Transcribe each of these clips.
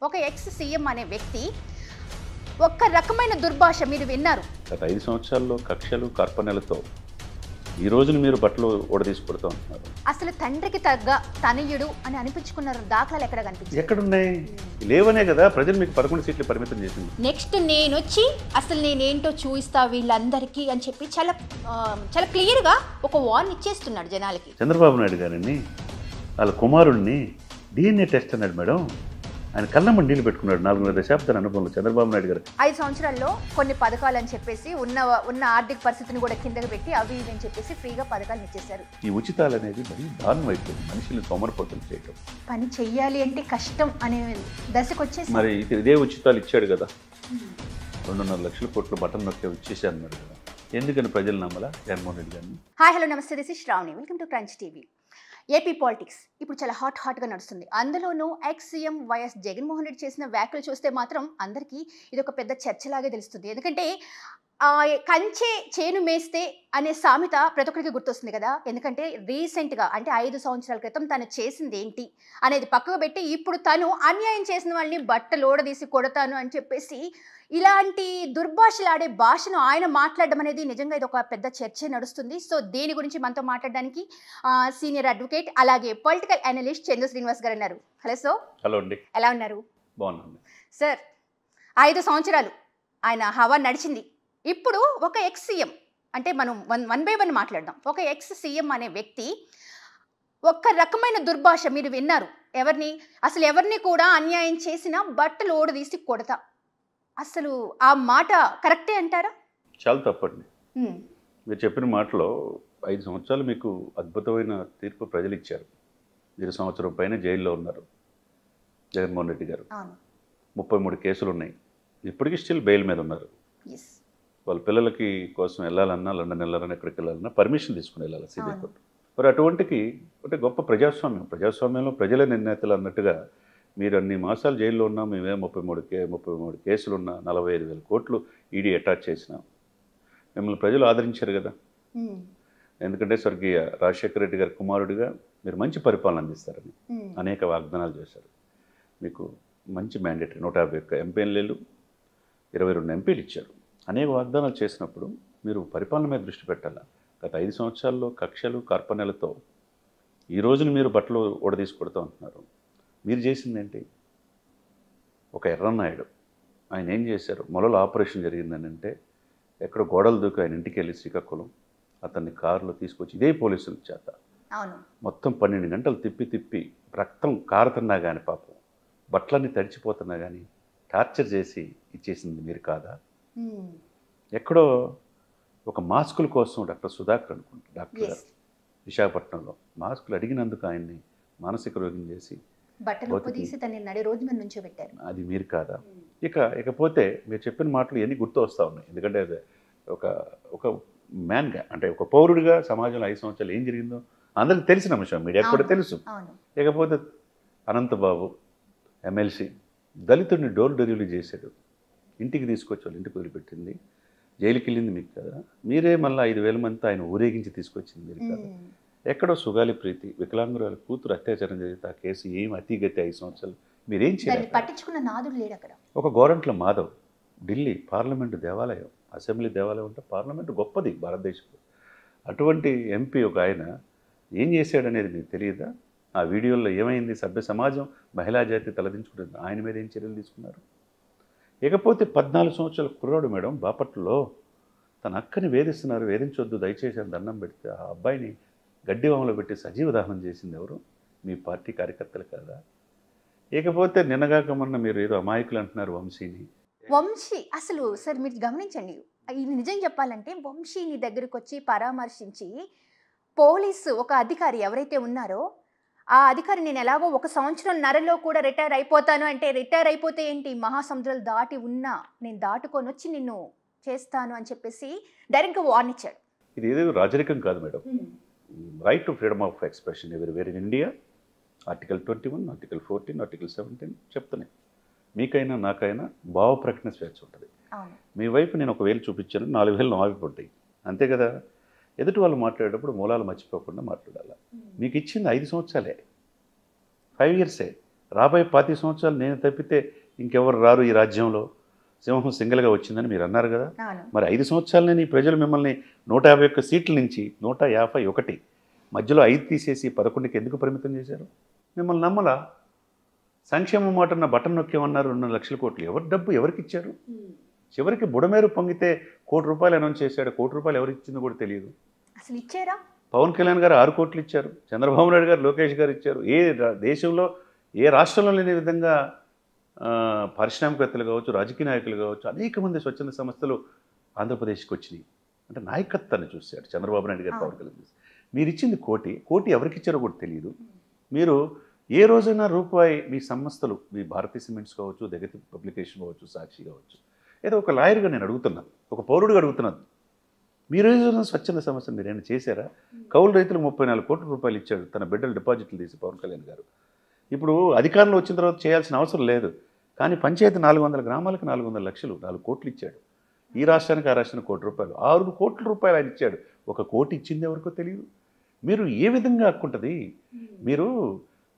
ఒక ex CM అనే వ్యక్తి ఒక్క రకమైన దుర్భాష మీరు విన్నారు. గత 5 సంవత్సరాల్లో కక్షలు కార్పణ్యాలతో ఈ రోజున మీరు బట్టలు ఓడదీసుకొడుతూ ఉంటున్నారు. అసలు తండ్రికి తగ్గ తనయుడు అని అనిపించుకున్న దాఖలాలు ఎక్కడ కనిపించాయి? ఎక్కడున్నాయి? లేవనే కదా ప్రజలు మీకు 11 సీట్లు పరిమితం చేసింది. నెక్స్ట్ నేను వచ్చి అసలు నేనేంటో చూయిస్తా వీళ్ళందరికీ అని చెప్పి చాలా క్లియర్గా ఒక వార్న్ ఇచ్చేస్తున్నాడు జనాలకి. చంద్రబాబు నాయుడు గారిని వాళ్ళ కుమారుడిని DNA టెస్ట్ అన్నాడు మేడం. ఆయన కళ్ళమ్మ నీళ్ళు పెట్టుకున్నాడు. 4.5 దశాబ్దాల అనుభవంలో చంద్రబాబు నాయుడు గారు 5 సంవత్సరాల్లో కొన్ని పథకాలు అని చెప్పేసి ఉన్న ఆర్థిక పరిస్థితిని కూడా కిందకి పెట్టి అవి ఇవి అని చెప్పేసి ఫ్రీగా పథకాలు ఇచ్చేశారు. ఈ ఉచితాలు అనేది మరి దారుణం అయిపోయింది. మనుషులు సోమరపోతులు చేయటం, పని చెయ్యాలి అంటే కష్టం అనే దశకు వచ్చేసి మరి ఇదే ఉచితాలు ఇచ్చాడు కదా. 2.5 లక్షల కోట్లు బటన్ నొక్కే ఇచ్చేసి అన్నాడు కదా. ఎందుకని ప్రజలు నమ్మలా జగన్మోహన్ రెడ్డి గారిని? హాయ్ హలో నమస్తే, this is Sravani, welcome to Crunch TV. AP politics ఇప్పుడు చాలా హాట్గా నడుస్తుంది. అందులోనూ ఎక్స్ సీఎం వైఎస్ జగన్మోహన్ రెడ్డి చేసిన వ్యాఖ్యలు చూస్తే మాత్రం అందరికీ ఇది ఒక పెద్ద చర్చలాగే తెలుస్తుంది. ఎందుకంటే కంచె చేను మేస్తే అనే సామెత ప్రతి ఒక్కరికి గుర్తొస్తుంది కదా. ఎందుకంటే రీసెంట్గా అంటే 5 సంవత్సరాల క్రితం తను చేసింది ఏంటి అనేది పక్కకు పెట్టి ఇప్పుడు తను అన్యాయం చేసిన వాళ్ళని బట్టలోడదీసి కొడతాను అని చెప్పేసి ఇలాంటి దుర్భాషలాడే భాషను ఆయన మాట్లాడడం అనేది నిజంగా ఇది ఒక పెద్ద చర్చ నడుస్తుంది. సో దీని గురించి మనతో మాట్లాడడానికి సీనియర్ అడ్వకేట్ అలాగే పొలిటికల్ అనలిస్ట్ చంద్ర శ్రీనివాస్ గారు ఉన్నారు. Hello sir. హలో అండి. ఎలా ఉన్నారు? బాగున్నాను సార్. 5 సంవత్సరాలు ఆయన హవా నడిచింది. ఇప్పుడు ఒక ఎక్స్ సీఎం అంటే మనం వన్ బై వన్ మాట్లాడదాం. ఒక ఎక్స్ సీఎం అనే వ్యక్తి ఒక్క రకమైన దుర్భాష మీరు విన్నారు. ఎవరిని కూడా అన్యాయం చేసినా బట్టలు ఓడదీసి కొడతా. అసలు ఆ మాట కరెక్టే అంటారా? చాలా తప్పండి. మీరు చెప్పిన మాటలో 5 సంవత్సరాలు మీకు అద్భుతమైన తీర్పు ప్రజలు ఇచ్చారు. మీరు సంవత్సరం పైన జైల్లో ఉన్నారు జగన్మోహన్ రెడ్డి గారు. 33 కేసులు ఉన్నాయి. ఇప్పటికీ స్టిల్ బెయిల్ మీద ఉన్నారు. వాళ్ళ పిల్లలకి కోసం వెళ్ళాలన్నా, లండన్ వెళ్ళాలన్నా, ఎక్కడికి వెళ్ళాలన్నా పర్మిషన్ తీసుకుని వెళ్ళాలి సిబిఐ కోర్టు. మరి అటువంటికి అంటే గొప్ప ప్రజాస్వామ్యంలో ప్రజల నిర్ణేతలు అన్నట్టుగా మీరు అన్ని మాసాలు జైల్లో ఉన్నా, మేమే 33 కేసులు ఉన్నా, 45,000 కోట్లు ఈడీ అటాచ్ చేసినా మిమ్మల్ని ప్రజలు ఆదరించారు కదా. ఎందుకంటే స్వర్గీయ రాజశేఖర రెడ్డి గారి కుమారుడిగా మీరు మంచి పరిపాలన అందిస్తారని అనేక వాగ్దానాలు చేశారు. మీకు మంచి మ్యాండేటరీ 151 ఎంపీలు, 22 ఎంపీలు ఇచ్చారు. అనేక వాగ్దానాలు చేసినప్పుడు మీరు పరిపాలన మీద దృష్టి పెట్టాలా. గత 5 సంవత్సరాల్లో కక్షలు కార్పణ్యాలతో ఈ రోజున మీరు బట్టలు ఓడదీసుకొడుతూ ఉంటున్నారు. మీరు చేసింది ఏంటి? ఒక ఎర్రన్నాయుడు ఆయన ఏం చేశారు? మొలలో ఆపరేషన్ జరిగిందని అంటే ఎక్కడ గోడలు దూకి ఆయన ఇంటికి వెళ్ళి శ్రీకాకుళం అతన్ని కారులో తీసుకొచ్చి ఇదే పోలీసుల చేత మొత్తం 12 గంటలు తిప్పి రక్తం కారుతున్నా కానీ పాపం బట్టలన్నీ తడిచిపోతున్నా కానీ టార్చర్ చేసి ఇచ్చేసింది మీరు కాదా? ఎక్కడో ఒక మాస్కుల కోసం డాక్టర్ సుధాకర్ అనుకుంటా, డాక్టర్ గారు విశాఖపట్నంలో మాస్కులు అడిగినందుకు ఆయన్ని మానసిక రోగం చేసి అది మీరు కాదా? ఇకపోతే మీరు చెప్పిన మాటలు ఎన్ని గుర్తు వస్తూ ఉన్నాయి. ఎందుకంటే అది ఒక మ్యాన్గా అంటే ఒక పౌరుడిగా సమాజంలో 5 సంవత్సరాలు ఏం జరిగిందో అందరికి తెలిసిన అంశం, మీడియాకు కూడా తెలుసు. ఇకపోతే అనంతబాబు ఎమ్మెల్సీ దళితుడిని డోర్ డెలివరీ చేశాడు. ఇంటికి తీసుకొచ్చి వాళ్ళు ఇంటికి వదిలిపెట్టింది, జైలుకి వెళ్ళింది మీకు కదా. మీరే మళ్ళీ 5,000 మంది ఆయన ఊరేగించి తీసుకొచ్చింది మీరు కదా. ఎక్కడో సుగాలి ప్రీతి వికలాంగురాలు కూతురు అత్యాచారం జరిగితే ఆ కేసు ఏం అతిగతి 5 సంవత్సరాలు మీరేం చేయాలి? పట్టించుకున్న నాదుడు లేడు అక్కడ. ఒక గోరంట్ల మాధవ్ ఢిల్లీ పార్లమెంటు దేవాలయం, అసెంబ్లీ దేవాలయం అంటే పార్లమెంటు గొప్పది భారతదేశంలో. అటువంటి ఎంపీ ఒక ఆయన ఏం చేశాడనేది మీకు తెలియదా? ఆ వీడియోలో ఏమైంది? సభ్య సమాజం మహిళా జాతి తలదించుకుంటుంది. ఆయన మీద ఏం చర్యలు తీసుకున్నారు? ఇకపోతే 14 సంవత్సరాల కుర్రాడు మేడం బాపట్లలో తన అక్కని వేధిస్తున్నారు, వేధించొద్దు దయచేసి అని దండం పెడితే ఆ అబ్బాయిని గడ్డివామలో పెట్టి సజీవ దహనం చేసింది ఎవరు? మీ పార్టీ కార్యకర్తలు కదా. ఇకపోతే నిన్నగాక మొన్న మీరు ఏదో అమాయకులు అంటున్నారు వంశీ. అసలు సార్ మీరు గమనించండి, ఇది నిజం చెప్పాలంటే వంశీని దగ్గరికి వచ్చి పరామర్శించి పోలీసు ఒక అధికారి ఎవరైతే ఉన్నారో ఆ అధికారి నేను ఎలాగో 1 సంవత్సరంన్నరలో కూడా రిటైర్ అయిపోతాను అంటే రిటైర్ అయిపోతే ఏంటి, మహాసముద్రాలు దాటి ఉన్నా నేను దాటుకొని వచ్చి నిన్ను చేస్తాను అని చెప్పేసి డైరెక్ట్గా వార్న్ ఇచ్చాడు. ఇది ఏదో రాజరికం కాదు madam. Right to freedom of expression everywhere in India. Article 21, article 14, article 17 చెప్తున్నాయి. మీకైనా నాకైనా భావ ప్రకటన స్వేచ్ఛ ఉంటుంది. మీ వైపు నేను 1,000 చూపించాను, 4,000 నా వైపు ఉంటాయి, అంతే కదా. ఎదుటి వాళ్ళు మాట్లాడేటప్పుడు మూలాలు మర్చిపోకుండా మాట్లాడాలి. మీకు ఇచ్చింది 5 సంవత్సరాలే, 5 ఇయర్సే. రాబోయే 25 సంవత్సరాలు నేను తప్పితే ఇంకెవరు రారు ఈ రాజ్యంలో, సింహం సింగిల్గా వచ్చిందని మీరు అన్నారు కదా. మరి 5 సంవత్సరాలని ప్రజలు మిమ్మల్ని 151 సీట్ల నుంచి 151 మధ్యలో 5 తీసేసి 11కి ఎందుకు పరిమితం చేశారు? మిమ్మల్ని నమ్మలా. సంక్షేమం మాటన్న బటన్ నొక్కేమన్నారు 2 లక్షల కోట్లు. ఎవరి డబ్బు ఎవరికి ఇచ్చారు? చివరికి బుడమేరు పొంగితే ₹1 అనౌన్స్ చేశాడు. ₹1 ఎవరికి ఇచ్చిందో కూడా తెలియదు. అసలు ఇచ్చారా? పవన్ కళ్యాణ్ గారు 6 కోట్లు ఇచ్చారు, చంద్రబాబు నాయుడు గారు, లోకేష్ గారు ఇచ్చారు. దేశంలో ఏ రాష్ట్రంలో లేని విధంగా పారిశ్రామికవేత్తలు కావచ్చు, రాజకీయ నాయకులు కావచ్చు, అనేక మంది స్వచ్ఛంద సంస్థలు ఆంధ్రప్రదేశ్కి వచ్చినాయి. అంటే నాయకత్వాన్ని చూశాడు చంద్రబాబు నాయుడు గారు, పవన్ కళ్యాణ్ గారు. మీరు ఇచ్చింది కోటి ఎవరికి ఇచ్చారో కూడా తెలియదు. మీరు ఏ రోజైనా రూపాయి మీ సంస్థలు, మీ భారతీయ సిమెంట్స్ కావచ్చు, జగతి పబ్లికేషన్ కావచ్చు, సాక్షి కావచ్చు, ఏదో ఒక లాయర్గా నేను అడుగుతున్నాను, ఒక పౌరుడిగా అడుగుతున్నాను, మీరు ఏదైనా స్వచ్ఛంద సంస్థ మీరేమైనా చేశారా? కౌలు రైతులు 34 కోట్ల రూపాయలు ఇచ్చాడు తన బిడ్డలు డిపాజిట్లు తీసి పవన్ కళ్యాణ్ గారు. ఇప్పుడు అధికారంలో వచ్చిన తర్వాత చేయాల్సిన అవసరం లేదు, కానీ పంచాయతీ 400 గ్రామాలకు 400 లక్షలు 4 కోట్లు ఇచ్చాడు. ఈ రాష్ట్రానికి ఆ రాష్ట్రానికి ₹1 6 కోట్ల రూపాయలు ఆయన ఇచ్చాడు. 1 కోటి ఇచ్చింది ఎవరికో తెలియదు. మీరు ఏ విధంగా హక్కుంటుంది? మీరు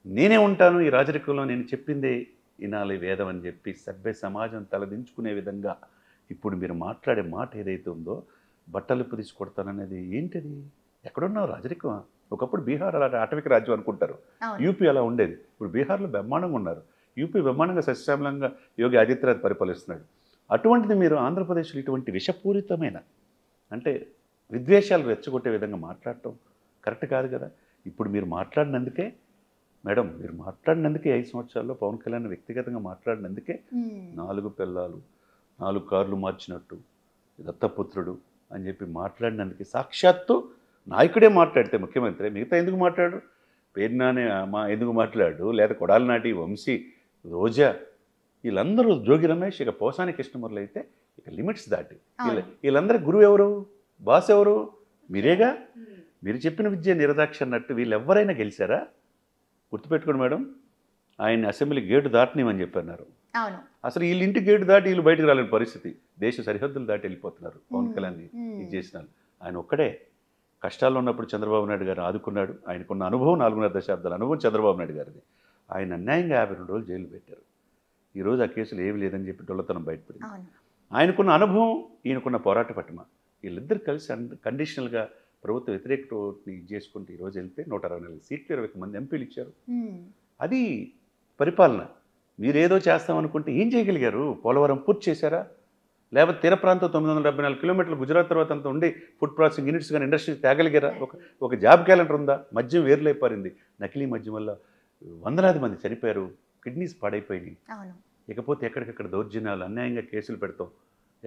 నేనే ఉంటాను ఈ రాజరికంలో, నేను చెప్పిందే వినాలి వేదం అని చెప్పి సభ్య సమాజం తలదించుకునే విధంగా ఇప్పుడు మీరు మాట్లాడే మాట ఏదైతే ఉందో, బట్టలు పుదిసి కొడతాననేది ఏంటిది? ఎక్కడున్నావు రాజరికం? ఒకప్పుడు బీహార్ అలా ఆటవిక రాజ్యం అనుకుంటారు, యూపీ అలా ఉండేది. ఇప్పుడు బీహార్లో బ్రహ్మాండంగా ఉన్నారు, యూపీ బ్రహ్మాండంగా సస్యశ్యామలంగా యోగి ఆదిత్యనాథ్ పరిపాలిస్తున్నాడు. అటువంటిది మీరు ఆంధ్రప్రదేశ్లో ఇటువంటి విషపూరితమైన, అంటే విద్వేషాలు రెచ్చగొట్టే విధంగా మాట్లాడటం కరెక్ట్ కాదు కదా. ఇప్పుడు మీరు మాట్లాడినందుకే మేడం, మీరు మాట్లాడినందుకే 5 సంవత్సరాల్లో పవన్ కళ్యాణ్ వ్యక్తిగతంగా మాట్లాడినందుకే 4 పిల్లలు 4 కార్లు మార్చినట్టు, దత్తపుత్రుడు అని చెప్పి మాట్లాడినందుకే, సాక్షాత్తు నాయకుడే మాట్లాడితే ముఖ్యమంత్రి మిగతా ఎందుకు మాట్లాడు? పేర్నానే ఎందుకు మాట్లాడు? లేదా కొడాలి నాటి, వంశీ, రోజా, వీళ్ళందరూ, జోగి రమేష్, ఇక పోసాని కృష్ణమురళి అయితే ఇక లిమిట్స్ దాటి వీళ్ళందరూ గురువు ఎవరు? బాస్ ఎవరు? మీరేగా. మీరు చెప్పిన విద్య నిరదాక్ష అన్నట్టు వీళ్ళు ఎవరైనా గెలిచారా? గుర్తుపెట్టుకోండి మేడం, ఆయన అసెంబ్లీ గేటు దాటనివని చెప్పన్నారు. అసలు వీళ్ళ ఇంటి గేటు దాటి వీళ్ళు బయటకు రాలేని పరిస్థితి, దేశ సరిహద్దులు దాటి వెళ్ళిపోతున్నారు. పవన్ కళ్యాణ్ ఇది చేసిన ఆయన ఒక్కడే. కష్టాల్లో ఉన్నప్పుడు చంద్రబాబు నాయుడు గారు ఆదుకున్నాడు. ఆయనకున్న అనుభవం 4.5 దశాబ్దాల అనుభవం చంద్రబాబు నాయుడు గారిది. ఆయన అన్యాయంగా 52 రోజులు జైలు పెట్టారు. ఈరోజు ఆ కేసులు ఏమి లేదని చెప్పి డొల్లతనం బయటపడింది. ఆయనకున్న అనుభవం, ఈయనకున్న పోరాట పటిమ, వీళ్ళిద్దరు కలిసి కండిషనల్గా ప్రభుత్వ వ్యతిరేక ఓటుని చేసుకుంటూ ఈరోజు వెళ్తే 164 సీట్లు 21 మంది ఎంపీలు ఇచ్చారు. అది పరిపాలన. మీరేదో చేస్తామనుకుంటే ఏం చేయగలిగారు? పోలవరం పూర్తి చేశారా? లేకపోతే తీర ప్రాంతం 974 కిలోమీటర్లు గుజరాత్ తర్వాత అంతా ఉండి ఫుడ్ ప్రాసెసింగ్ యూనిట్స్ కానీ ఇండస్ట్రీస్ తేగలిగారా? ఒక జాబ్ క్యాలెండర్ ఉందా? మద్యం వేర్లైపారింది, నకిలీ మద్యం వల్ల వందలాది మంది చనిపోయారు, కిడ్నీస్ పాడైపోయినాయి. ఇకపోతే ఎక్కడికక్కడ దౌర్జన్యాలు, అన్యాయంగా కేసులు పెడతాం.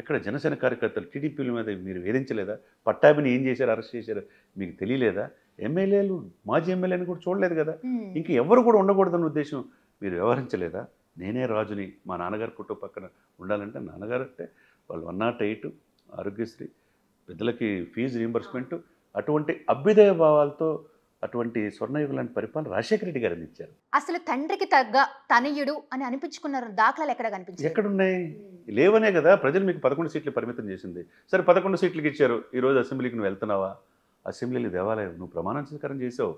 ఎక్కడ జనసేన కార్యకర్తలు టీడీపీల మీద మీరు వేధించలేదా? పట్టాభిని ఏం చేశారు, అరెస్ట్ చేశారు మీకు తెలియలేదా? ఎమ్మెల్యేలు, మాజీ ఎమ్మెల్యేని కూడా చూడలేదు కదా. ఇంక ఎవరు కూడా ఉండకూడదన్న ఉద్దేశం మీరు వ్యవహరించలేదా? నేనే రాజుని, మా నాన్నగారు ఫోటో పక్కన ఉండాలంటే, నాన్నగారు అంటే వాళ్ళు 108 ఆరోగ్యశ్రీ, పెద్దలకి ఫీజు రీంబర్స్మెంట్, అటువంటి అభ్యుదయ భావాలతో అటువంటి స్వర్ణయుగం లాంటి పరిపాలన రాజశేఖర రెడ్డి గారు ఇచ్చారు. అసలు తండ్రికి తగ్గ తనయుడు అని అనిపించుకున్నారు దాఖలాలు ఎక్కడ కనిపించాయి? ఎక్కడున్నాయి? లేవనే కదా ప్రజలు మీకు 11 సీట్లు పరిమితం చేసింది. సరే 11 సీట్లకి ఇచ్చారు. ఈరోజు అసెంబ్లీకి నువ్వు వెళ్తున్నావా? అసెంబ్లీకి దేవాలయం నువ్వు ప్రమాణ స్వీకారం చేసావు,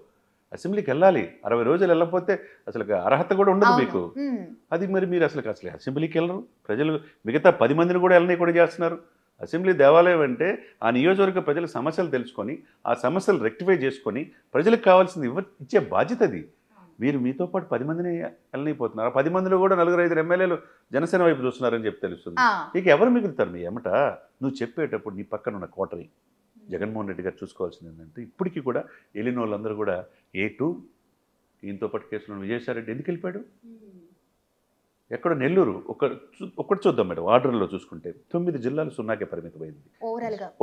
అసెంబ్లీకి వెళ్ళాలి. 60 రోజులు వెళ్ళకపోతే అసలు అర్హత కూడా ఉండదు మీకు. అది మరి మీరు అసలు అసెంబ్లీకి వెళ్ళరు. ప్రజలు మిగతా 10 మందిని కూడా వెళ్ళని కూడా చేస్తున్నారు. అసెంబ్లీ దేవాలయం అంటే ఆ నియోజకవర్గ ప్రజల సమస్యలు తెలుసుకొని ఆ సమస్యలు రెక్టిఫై చేసుకొని ప్రజలకు కావాల్సింది ఇచ్చే బాధ్యత అది. మీరు మీతో పాటు 10 మందిని వెళ్ళనిపోతున్నారు. 10 మందిలో కూడా 4-5 ఎమ్మెల్యేలు జనసేన వైపు చూస్తున్నారని చెప్పి తెలుస్తుంది. ఇక ఎవరు మిగులుతారు మీ ఎమ్మట? నువ్వు చెప్పేటప్పుడు నీ పక్కన ఉన్న కోటరీ జగన్మోహన్ రెడ్డి గారు చూసుకోవాల్సింది ఏంటంటే, ఇప్పటికీ కూడా వెళ్ళిన వాళ్ళందరూ కూడా A2, ఈయనతో పాటు కేసులో విజయసాయి రెడ్డి ఎందుకు వెళ్ళిపోయాడు? ఎక్కడ నెల్లూరు ఒక్కటి చూద్దాం మేడం. ఆర్డర్లో చూసుకుంటే 9 జిల్లాలు 0కే పరిమితమైంది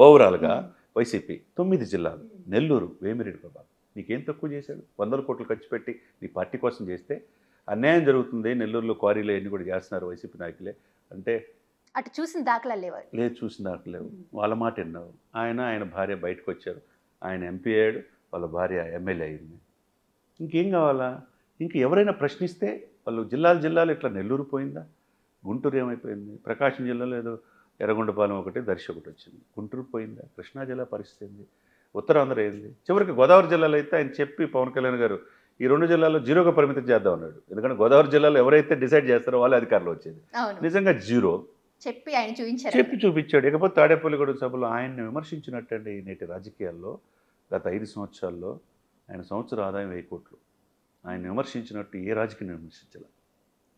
ఓవరాల్గా వైసీపీ. 9 జిల్లాలు. నెల్లూరు వేమిరెడ్డి ప్రభాకర్ నీకేం తక్కువ చేశాడు? 100 కోట్లు ఖర్చు పెట్టి నీ పార్టీ కోసం చేస్తే అన్యాయం జరుగుతుంది. నెల్లూరులో క్వారీలు అన్నీ కూడా చేస్తున్నారు వైసీపీ నాయకులే అంటే అటు చూసిన దాఖలాలు లేవు. లేదు, చూసిన దాఖలు లేవు. వాళ్ళ మాట విన్నావు. ఆయన భార్య బయటకు వచ్చారు. ఆయన ఎంపీ అయ్యాడు, వాళ్ళ భార్య ఎమ్మెల్యే అయింది. ఇంకేం కావాలా? ఇంక ఎవరైనా ప్రశ్నిస్తే వాళ్ళు జిల్లాలు ఇట్లా నెల్లూరు పోయిందా? గుంటూరు ఏమైపోయింది? ప్రకాశం జిల్లాలో ఏదో ఎర్రగొండపాలెం ఒకటి, దర్శి ఒకటి వచ్చింది. గుంటూరు పోయిందా? కృష్ణా జిల్లా పరిస్థితి ఏంది? ఉత్తరాంధ్ర ఏంది? చివరికి గోదావరి జిల్లాలో అయితే ఆయన చెప్పి పవన్ కళ్యాణ్ గారు ఈ 2 జిల్లాల్లో జీరోగా పరిమితం చేద్దాం అన్నాడు. ఎందుకంటే గోదావరి జిల్లాలో ఎవరైతే డిసైడ్ చేస్తారో వాళ్ళే అధికారంలో వచ్చేది. నిజంగా జీరో చెప్పి ఆయన చూపించాడు. ఇకపోతే తాడేపల్లిగూడెం సభలో ఆయన్ని విమర్శించినట్టండి నేటి రాజకీయాల్లో గత 5 సంవత్సరాల్లో ఆయన సంవత్సర ఆదాయం 1000 కోట్లు. ఆయన విమర్శించినట్టు ఏ రాజకీయం విమర్శించాల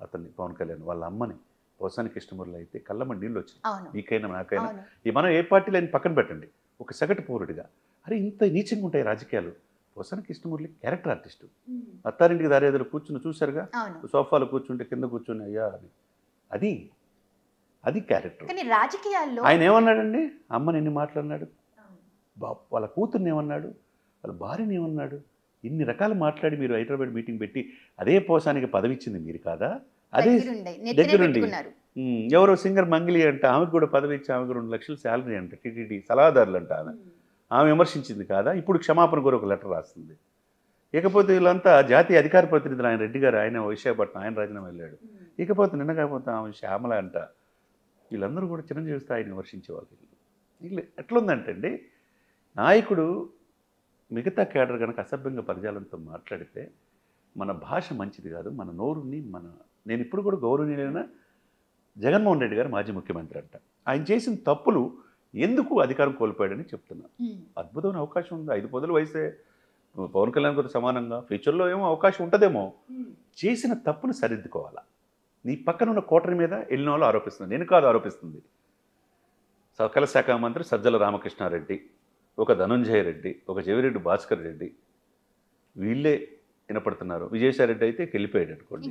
అతన్ని, పవన్ కళ్యాణ్ వాళ్ళ అమ్మని, పోసాని కృష్ణమురళి అయితే కళ్ళమ్మ నీళ్ళు వచ్చినాయి. మీకైనా నాకైనా ఈ మనం ఏ పార్టీలో ఆయన పక్కన పెట్టండి, ఒక సగటు పౌరుడిగా అరే ఇంత నీచంగా ఉంటాయి రాజకీయాలు. Posani Krishnamurali character artist. అత్తారింటికి దారేదరు కూర్చుని చూశారుగా, సోఫాలో కూర్చుంటే కింద కూర్చుని అయ్యా అని, అది క్యారెక్టర్. రాజకీయాల్లో ఆయన ఏమన్నాడండి, అమ్మని ఎన్ని మాట్లాడినాడు, వాళ్ళ కూతుర్ని ఏమన్నాడు, వాళ్ళ భార్యని ఏమన్నాడు, ఇన్ని రకాలు మాట్లాడి మీరు హైదరాబాద్ మీటింగ్ పెట్టి అదే పోసానికి పదవి ఇచ్చింది మీరు కాదా? అదే దగ్గరుండి ఎవరో సింగర్ మంగిలి అంట, ఆమెకు కూడా పదవి ఇచ్చి ఆమెకు 2 లక్షల శాలరీ అంట, టీటీడీ సలహాదారులు అంట, ఆమె విమర్శించింది కాదా? ఇప్పుడు క్షమాపణ కూడా ఒక లెటర్ రాస్తుంది. ఇకపోతే వీళ్ళంతా జాతీయ అధికార ప్రతినిధులు, ఆయన రెడ్డి గారు, ఆయన విశాఖపట్నం, ఆయన రాజీనామా వెళ్ళాడు. ఇకపోతే నిన్న కాకపోతే ఆమె శ్యామల అంట, వీళ్ళందరూ కూడా చిరంజీవి స్థాయిని విమర్శించేవాళ్ళు. వీళ్ళు ఎట్లుందంటే అండి, నాయకుడు మిగతా కేడర్ కనుక అసభ్యంగా పదజాలంతో మాట్లాడితే మన భాష మంచిది కాదు, మన నోరుని నేను ఇప్పుడు కూడా గౌరవనీయులైన జగన్మోహన్ రెడ్డి గారు మాజీ ముఖ్యమంత్రి అంట, ఆయన చేసిన తప్పులు ఎందుకు అధికారం కోల్పోయాడని చెప్తున్నా. అద్భుతమైన అవకాశం ఉంది, 5 పదుల వయసే పవన్ కళ్యాణ్ గారు సమానంగా, ఫ్యూచర్లో ఏమో అవకాశం ఉంటుందేమో. చేసిన తప్పును సరిదిద్దుకోవాలా. నీ పక్కన ఉన్న కోటరి మీద వెళ్ళిన వాళ్ళు ఆరోపిస్తుంది, నేను కాదు ఆరోపిస్తుంది. సకల శాఖ మంత్రి సజ్జల రామకృష్ణారెడ్డి, ఒక ధనంజయ రెడ్డి, ఒక చెవిరెడ్డి భాస్కర్ రెడ్డి, వీళ్ళే వినపడుతున్నారు. విజయసాయిరెడ్డి అయితే వెళ్ళిపోయాడు అనుకోండి.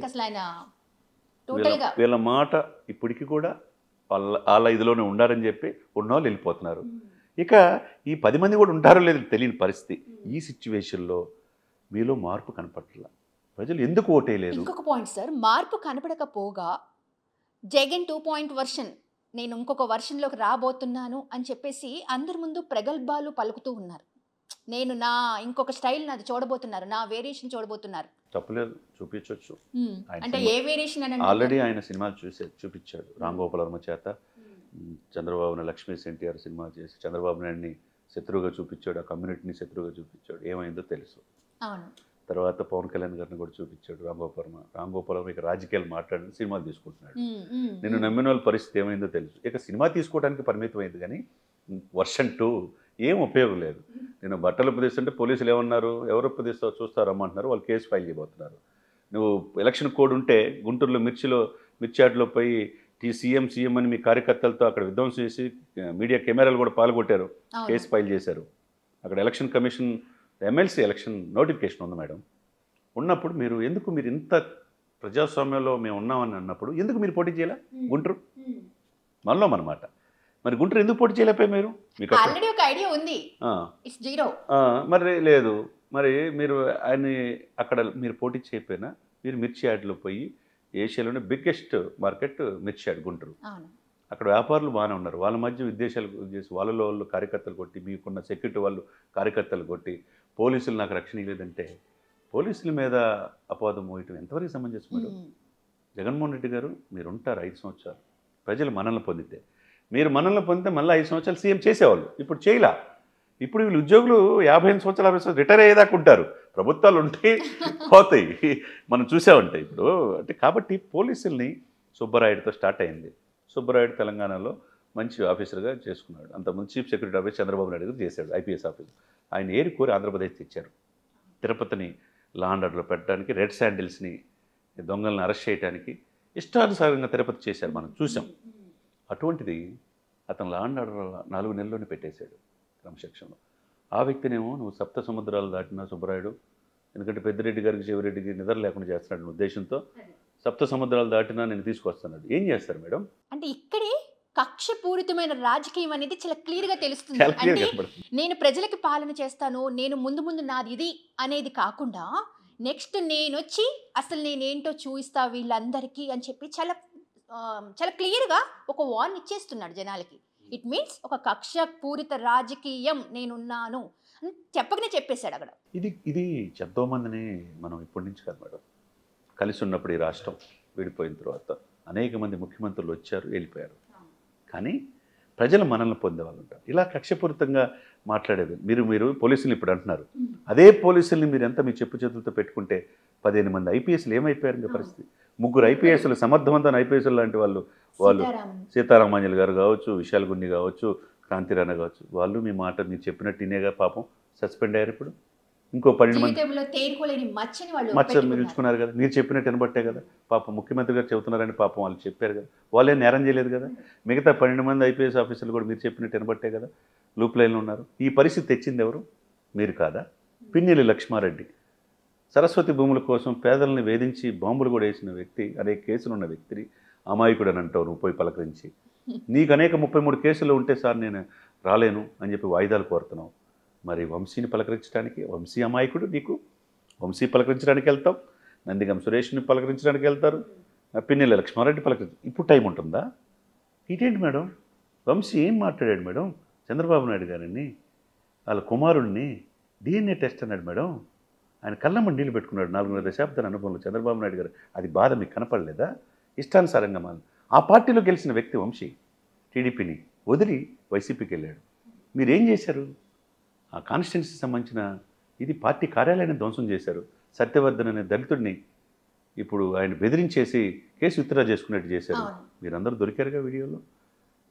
వీళ్ళ మాట ఇప్పటికీ కూడా వాళ్ళ ఇదిలోనే ఉండారని చెప్పి ఉన్నవాళ్ళు వెళ్ళిపోతున్నారు. ఇక ఈ 10 మంది కూడా ఉంటారో లేదో తెలియని పరిస్థితి. ఈ సిచ్యువేషన్లో మీలో మార్పు కనపట్ల, ప్రజలు ఎందుకు ఓటేయలేదు? ఇంకొక పాయింట్ సార్, మార్పు కనపడకపోగా జగన్ 2.0 వర్షన్, నేను ఇంకొక వర్షన్లోకి రాబోతున్నాను అని చెప్పేసి అందరి ముందు ప్రగల్భాలు పలుకుతూ ఉన్నారు. నేను ఇంకొక స్టైల్ నాది చూడబోతున్నారు, నా వేరియేషన్ చూడబోతున్నారు. తప్పలేదు, చూపించవచ్చు. అంటే ఏ వేరియేషన్ అని ఆల్రెడీ ఆయన సినిమాలు చూపించాడు. రామ్ గోపాల్ వర్మ చేత చంద్రబాబుని లక్ష్మీ ఎన్టీఆర్ సినిమా చేసి చంద్రబాబు నాయుడిని శత్రువుగా చూపించాడు, ఆ కమ్యూనిటీని శత్రువుగా చూపించాడు. ఏమైందో తెలుసు. తర్వాత పవన్ కళ్యాణ్ గారిని కూడా చూపించాడు రామ్ గోపాల్ వర్మ ఇక రాజకీయాలు మాట్లాడిన సినిమాలు తీసుకుంటున్నాడు. నేను నమ్మిన వాళ్ళ పరిస్థితి ఏమైందో తెలుసు. ఇక సినిమా తీసుకోవడానికి పరిమితమైంది, కానీ వర్షన్ 2 ఏం ఉపయోగం లేదు. నేను బట్టలు ఉపదేశిస్తుంటే పోలీసులు ఏమన్నారు, ఎవరు ఉపదేశిస్తావు చూస్తారు రమ్మంటున్నారు, వాళ్ళు కేసు ఫైల్ చేయబోతున్నారు. నువ్వు ఎలక్షన్ కోడ్ ఉంటే గుంటూరులో మిర్చియాడ్లో పోయి సీఎం అని మీ కార్యకర్తలతో అక్కడ విధ్వంసం చేసి మీడియా కెమెరాలు కూడా పాల్గొట్టారు, కేసు ఫైల్ చేశారు. అక్కడ election commission MLC election notification ఉంది మేడం. ఉన్నప్పుడు మీరు ఇంత ప్రజాస్వామ్యంలో మేము ఉన్నామని అన్నప్పుడు ఎందుకు మీరు పోటీ చేయాలా? గుంటూరు మనలో మనమాట. మరి గుంటూరు ఎందుకు పోటీ చేయలేకపోయి మీరు? మీకు ఆల్రెడీ ఒక ఐడియా ఉంది, ఇట్స్ జీరో. మరి లేదు, మరి మీరు ఆయన్ని అక్కడ మీరు పోటీ చేయకపోయినా మీరు మిర్చి యాడ్లో పోయి ఏషియాలోనే బిగ్గెస్ట్ మార్కెట్ మిర్చి యాడ్ గుంటూరు. అక్కడ వ్యాపారులు బాగానే ఉన్నారు, వాళ్ళ మధ్య విద్వేషాలు చేసి వాళ్ళు కార్యకర్తలు కొట్టి, మీకున్న సెక్యూరిటీ వాళ్ళు కార్యకర్తలు కొట్టి, పోలీసులు నాకు రక్షణ ఇవ్వలేదంటే పోలీసుల మీద అపవాదం మోయటం ఎంతవరకు సమంజసం మేడం? జగన్మోహన్ రెడ్డి గారు మీరు ఉంటారు 5 సంవత్సరాలు, ప్రజలు మనల్ని పొందితే, మీరు మనల్ని పొందితే మళ్ళీ 5 సంవత్సరాలు సీఎం చేసేవాళ్ళు. ఇప్పుడు చేయలా. ఇప్పుడు వీళ్ళు ఉద్యోగులు 55 సంవత్సరాలు 60 సంవత్సరాలు రిటైర్ అయ్యేదాకా ఉంటారు. ప్రభుత్వాలు ఉంటే పోతాయి, మనం చూసామంటే ఇప్పుడు. అంటే కాబట్టి పోలీసుల్ని సుబ్బరాయుడితో స్టార్ట్ అయింది. సుబ్బరాయుడు తెలంగాణలో మంచి ఆఫీసర్గా చేసుకున్నాడు. అంతకుముందు chief secretary office Chandrababu Naidu గారు చేశాడు, ఐపీఎస్ ఆఫీసర్. ఆయన ఏరి కోరి ఆంధ్రప్రదేశ్ తెచ్చారు. తిరుపతిని లా అండ్ ఆర్డర్లో పెట్టడానికి, రెడ్ శాండిల్స్ని దొంగలను అరెస్ట్ చేయడానికి ఇష్టానుసారంగా తిరుపతి చేశారు, మనం చూసాం. అటువంటిది అతను లా అండ్ ఆర్డర్ 4 నెలల్లోనే పెట్టేశాడు క్రమశిక్షణలో. ఆ వ్యక్తినేమో నువ్వు 7 సముద్రాలు దాటిన సుబ్బరాయుడు, ఎందుకంటే పెద్దిరెడ్డి గారికి చెవిరెడ్డికి నిద్ర లేకుండా చేస్తున్నాడు ఉద్దేశంతో 7 సముద్రాలు దాటినా నేను తీసుకొస్తున్నాడు. ఏం చేస్తారు మేడం? అంటే ఇక్కడే కక్షపూరితమైన రాజకీయం అనేది చాలా క్లియర్గా తెలుస్తుంది. అంటే నేను ప్రజలకి పాలన చేస్తాను, నేను ముందు నాది ఇది అనేది కాకుండా నెక్స్ట్ నేను వచ్చి అసలు నేనేంటో చూపిస్తా వీళ్ళందరికీ అని చెప్పి చాలా క్లియర్గా ఒక వార్న్ ఇచ్చేస్తున్నాడు జనాలకి. ఇట్ మీన్స్ ఒక కక్షపూరిత రాజకీయం నేనున్నాను అని చెప్పకనే చెప్పేశాడు అక్కడ. ఇది ఎంతో మందిని మనం ఇప్పటి నుంచి కాదు మేడం, కలిసి ఉన్నప్పుడు ఈ రాష్ట్రం విడిపోయిన తర్వాత అనేక మంది ముఖ్యమంత్రులు వచ్చారు, వెళ్ళిపోయారు. కానీ ప్రజలు మనల్ని పొందేవాళ్ళు ఉంటారు. ఇలా కక్షపూరితంగా మాట్లాడేది. మీరు పోలీసులు ఇప్పుడు అంటున్నారు, అదే పోలీసుల్ని మీరు ఎంత మీ చెప్పు చేతులతో పెట్టుకుంటే 15 మంది ఐపీఎస్లు ఏమైపోయారు ఇంకా పరిస్థితి. 3 ఐపీఎస్లు సమర్థవంతమైన ఐపీఎస్లు లాంటి వాళ్ళు సీతారామాంజలి గారు కావచ్చు, విశాల్ గున్ని కావచ్చు, క్రాంతిరాణ కావచ్చు, వాళ్ళు మీ మాట మీరు చెప్పినట్టు ఇనేగా పాపం సస్పెండ్ అయ్యారు. ఇప్పుడు ఇంకో 12 మంది మచ్చ మీరు ఇచ్చుకున్నారు కదా, మీరు చెప్పినట్టు వినబట్టే కదా పాపం ముఖ్యమంత్రి గారు చెబుతున్నారని పాపం వాళ్ళు చెప్పారు కదా, వాళ్ళే నేరం చేయలేదు కదా. మిగతా 12 మంది ఐపీఎస్ ఆఫీసర్లు కూడా మీరు చెప్పినట్టు వినబట్టే కదా లూప్ లైన్లో ఉన్నారు. ఈ పరిస్థితి తెచ్చింది ఎవరు? మీరు కాదా? పిన్నెల్లి లక్ష్మారెడ్డి సరస్వతి భూముల కోసం పేదల్ని వేధించి బాంబులు కూడా వేసిన వ్యక్తి, అనేక కేసులు ఉన్న వ్యక్తిని అమాయకుడు అని అంటావు నువ్వు పోయి పలకరించి. నీకు అనేక 33 కేసులు ఉంటే సార్ నేను రాలేను అని చెప్పి వాయిదాలు కోరుతున్నావు. మరి వంశీని పలకరించడానికి, వంశీ అమాయకుడు, నీకు వంశీ పలకరించడానికి వెళ్తాం, నందిగం సురేష్ని పలకరించడానికి వెళ్తారు, పిన్నెల్లి లక్ష్మారెడ్డి ఇప్పుడు టైం ఉంటుందా? ఇదేంటి మేడం, వంశీ ఏం మాట్లాడాడు మేడం చంద్రబాబు నాయుడు గారిని, వాళ్ళ కుమారుడిని డిఎన్ఏ టెస్ట్ అన్నాడు మేడం. ఆయన కళ్ళమ్మ నీళ్ళు పెట్టుకున్నాడు 4.5 దశాబ్దాల అనుభవంలో చంద్రబాబు నాయుడు గారు. అది బాధ మీకు కనపడలేదా? ఇష్టానుసారంగా ఆ పార్టీలో గెలిచిన వ్యక్తి వంశీ టీడీపీని వదిలి వైసీపీకి వెళ్ళాడు. మీరేం చేశారు? ఆ కాన్స్టిట్యున్సీకి సంబంధించిన ఇది పార్టీ కార్యాలయాన్ని ధ్వంసం చేశారు. సత్యవర్ధన్ అనే దళితుడిని ఇప్పుడు ఆయన బెదిరించేసి కేసు విత్డ్రా చేసుకున్నట్టు చేశారు. మీరందరూ దొరికారుగా వీడియోలో.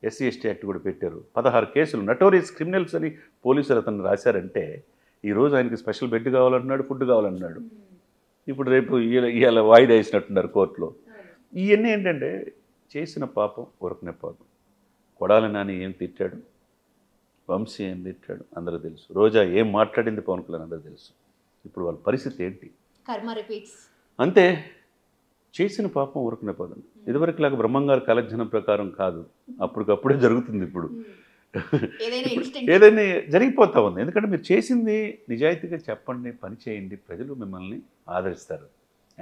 ఎస్సీ ఎస్టీ యాక్ట్ కూడా పెట్టారు. 16 కేసులు నటోరియస్ క్రిమినల్స్ అని పోలీసులు అతను రాశారంటే ఈరోజు ఆయనకి స్పెషల్ బెడ్ కావాలంటున్నాడు, ఫుడ్ కావాలంటున్నాడు. ఇప్పుడు రేపు ఇవాళ వాయిదా వేసినట్టున్నారు కోర్టులో. ఇవన్నీ ఏంటంటే చేసిన పాపం ఉరకనే పాపం. కొడాలి నాని ఏం తిట్టాడు, వంశీ ఏం తిట్టాడు అందరూ తెలుసు, రోజా ఏం మాట్లాడింది పవన్ కళ్యాణ్ అందరూ తెలుసు. ఇప్పుడు వాళ్ళ పరిస్థితి ఏంటి? అంతే, చేసిన పాపం ఊరుకునే పోదాం. ఇదివరకులాగా బ్రహ్మంగారు కాలజ్ఞానం ప్రకారం కాదు, అప్పటికప్పుడే జరుగుతుంది. ఇప్పుడు ఏదైనా జరిగిపోతా ఉంది. ఎందుకంటే మీరు చేసింది నిజాయితీగా చెప్పండి, పని చేయండి, ప్రజలు మిమ్మల్ని ఆదరిస్తారు.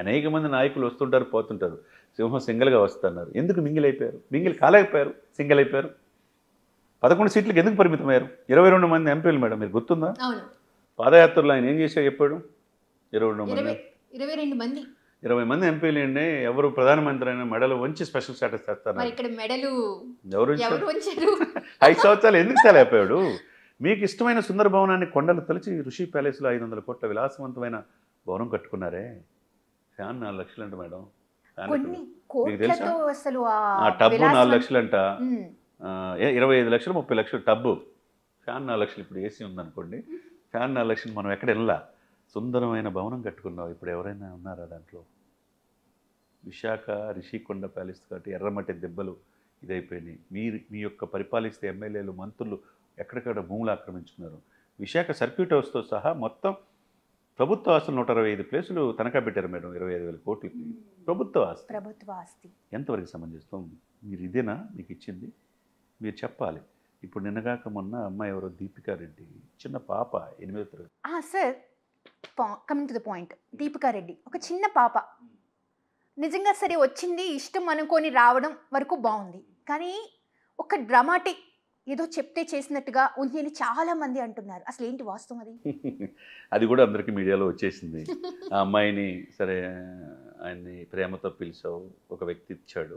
అనేక మంది నాయకులు వస్తుంటారు, పోతుంటారు. సింహం సింగిల్గా వస్తున్నారు. ఎందుకు మింగిల్ అయిపోయారు? మింగిల్ కాలేకపోయారు, సింగిల్ అయిపోయారు. 11 సీట్లకు ఎందుకు పరిమితమయ్యారు? 22 మంది ఎంపీలు మేడం, మీరు గుర్తుందా? పాదయాత్రలో ఆయన ఏం చేశారు చెప్పాడు? 22 మంది 20 మంది ఎంపీలు అండి. ఎవరు ప్రధానమంత్రి అయినా మెడలు వంచి స్పెషల్ స్టేటస్ చేస్తారు. ఎవరు 5 సంవత్సరాలు ఎందుకు తేలేకపోయాడు? మీకు ఇష్టమైన సుందర భవనాన్ని కొండలు తలిచి ఋషి ప్యాలెస్లో 500 కోట్ల విలాసవంతమైన భవనం కట్టుకున్నారే. ఫ్యాన్ 4 లక్షలు అంట మేడం. మీకు తెలుసా? ఆ టబ్బు 4 లక్షలు అంట. 25 లక్షలు 30 లక్షలు టబ్బు. ఫ్యాన్ 4 లక్షలు. ఇప్పుడు ఏసీ ఉందనుకోండి, ఫ్యాన్ 4 లక్షలు. మనం ఎక్కడ వెళ్ళా, సుందరమైన భవనం కట్టుకున్నావు. ఇప్పుడు ఎవరైనా ఉన్నారా దాంట్లో? విశాఖ రిషికొండ ప్యాలెస్ కాబట్టి ఎర్రమట్టి దెబ్బలు ఇదైపోయినాయి. మీ యొక్క పరిపాలిస్తే ఎమ్మెల్యేలు మంత్రులు ఎక్కడికక్కడ భూములు ఆక్రమించుకున్నారు. విశాఖ సర్క్యూట్ హౌస్తో సహా మొత్తం ప్రభుత్వ ఆస్తులు 125 ప్లేసులు తనఖా పెట్టారు మేడం. 25,000 కోట్లకి ప్రభుత్వ ఆస్తి. ఎంతవరకు సమంజసం? మీరు ఇదేనా మీకు ఇచ్చింది? మీరు చెప్పాలి. ఇప్పుడు నిన్నగాక మొన్న అమ్మాయి ఎవరో దీపికారెడ్డి, చిన్న పాప 8వ తరగతి. Sir, coming to the point, Deepika Reddy ఒక చిన్న పాప, నిజంగా సరే వచ్చింది, ఇష్టం అనుకొని రావడం వరకు బాగుంది. కానీ ఒక డ్రామాటిక్ ఏదో చెప్తే చేసినట్టుగా ఉంది అని చాలా మంది అంటున్నారు. అసలు ఏంటి వాస్తవం అది? అది కూడా అందరికీ మీడియాలో వచ్చేసింది. ఆ అమ్మాయిని సరే ఆయన్ని ప్రేమతో పిలిచావు, ఒక వ్యక్తి ఇచ్చాడు,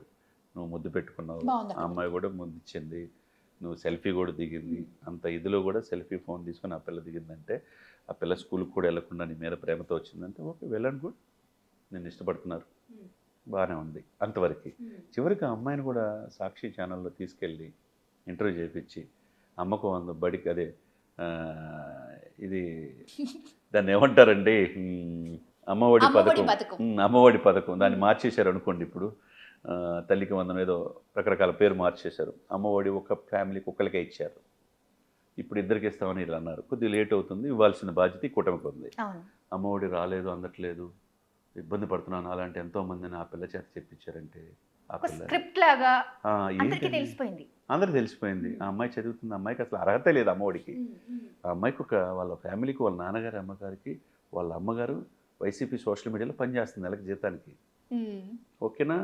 నువ్వు ముద్దు పెట్టుకున్నావు. ఆ అమ్మాయి కూడా ముద్దు ఇచ్చింది, నువ్వు సెల్ఫీ కూడా దిగింది. అంత ఇదిలో కూడా సెల్ఫీ ఫోన్ తీసుకొని ఆ పిల్ల దిగిందంటే, ఆ పిల్ల స్కూల్కి కూడా వెళ్ళకుండా నీ మీద ప్రేమతో వచ్చిందంటే ఓకే, వెల్ అండ్ గుడ్, నేను ఇష్టపడుతున్నారు, బాగానే ఉంది అంతవరకు. చివరికి ఆ అమ్మాయిని కూడా సాక్షి ఛానల్లో తీసుకెళ్ళి ఇంటర్వ్యూ చేయించి అమ్మకు బడికి అదే ఇది దాన్ని ఏమంటారండి, అమ్మఒడి పథకం దాన్ని మార్చేశారు అనుకోండి. ఇప్పుడు తల్లికి వందనం ఏదో రకరకాల పేరు మార్చేశారు. అమ్మఒడి ఒక ఫ్యామిలీకి ఒక్కరికే ఇచ్చారు, ఇప్పుడు ఇద్దరికి ఇస్తామని ఇలా అన్నారు. కొద్దిగా లేట్ అవుతుంది, ఇవ్వాల్సిన బాధ్యత కూటమికి ఉంది. అమ్మఒడి రాలేదు, అందట్లేదు, ఇబ్బంది పడుతున్నాను అలాంటి ఎంతోమందిని ఆ పిల్ల చేత చెప్పించారంటే ఆ పిల్ల అందరికీ తెలిసిపోయింది. ఆ అమ్మాయి చదువుతుంది, అమ్మాయికి అసలు అర్హత లేదు అమ్మఒడికి. ఆ అమ్మాయికి వాళ్ళ ఫ్యామిలీకి, వాళ్ళ నాన్నగారు అమ్మగారికి, వాళ్ళ అమ్మగారు వైసీపీ సోషల్ మీడియాలో పనిచేస్తుంది నెలకి జీతానికి. ఓకేనా?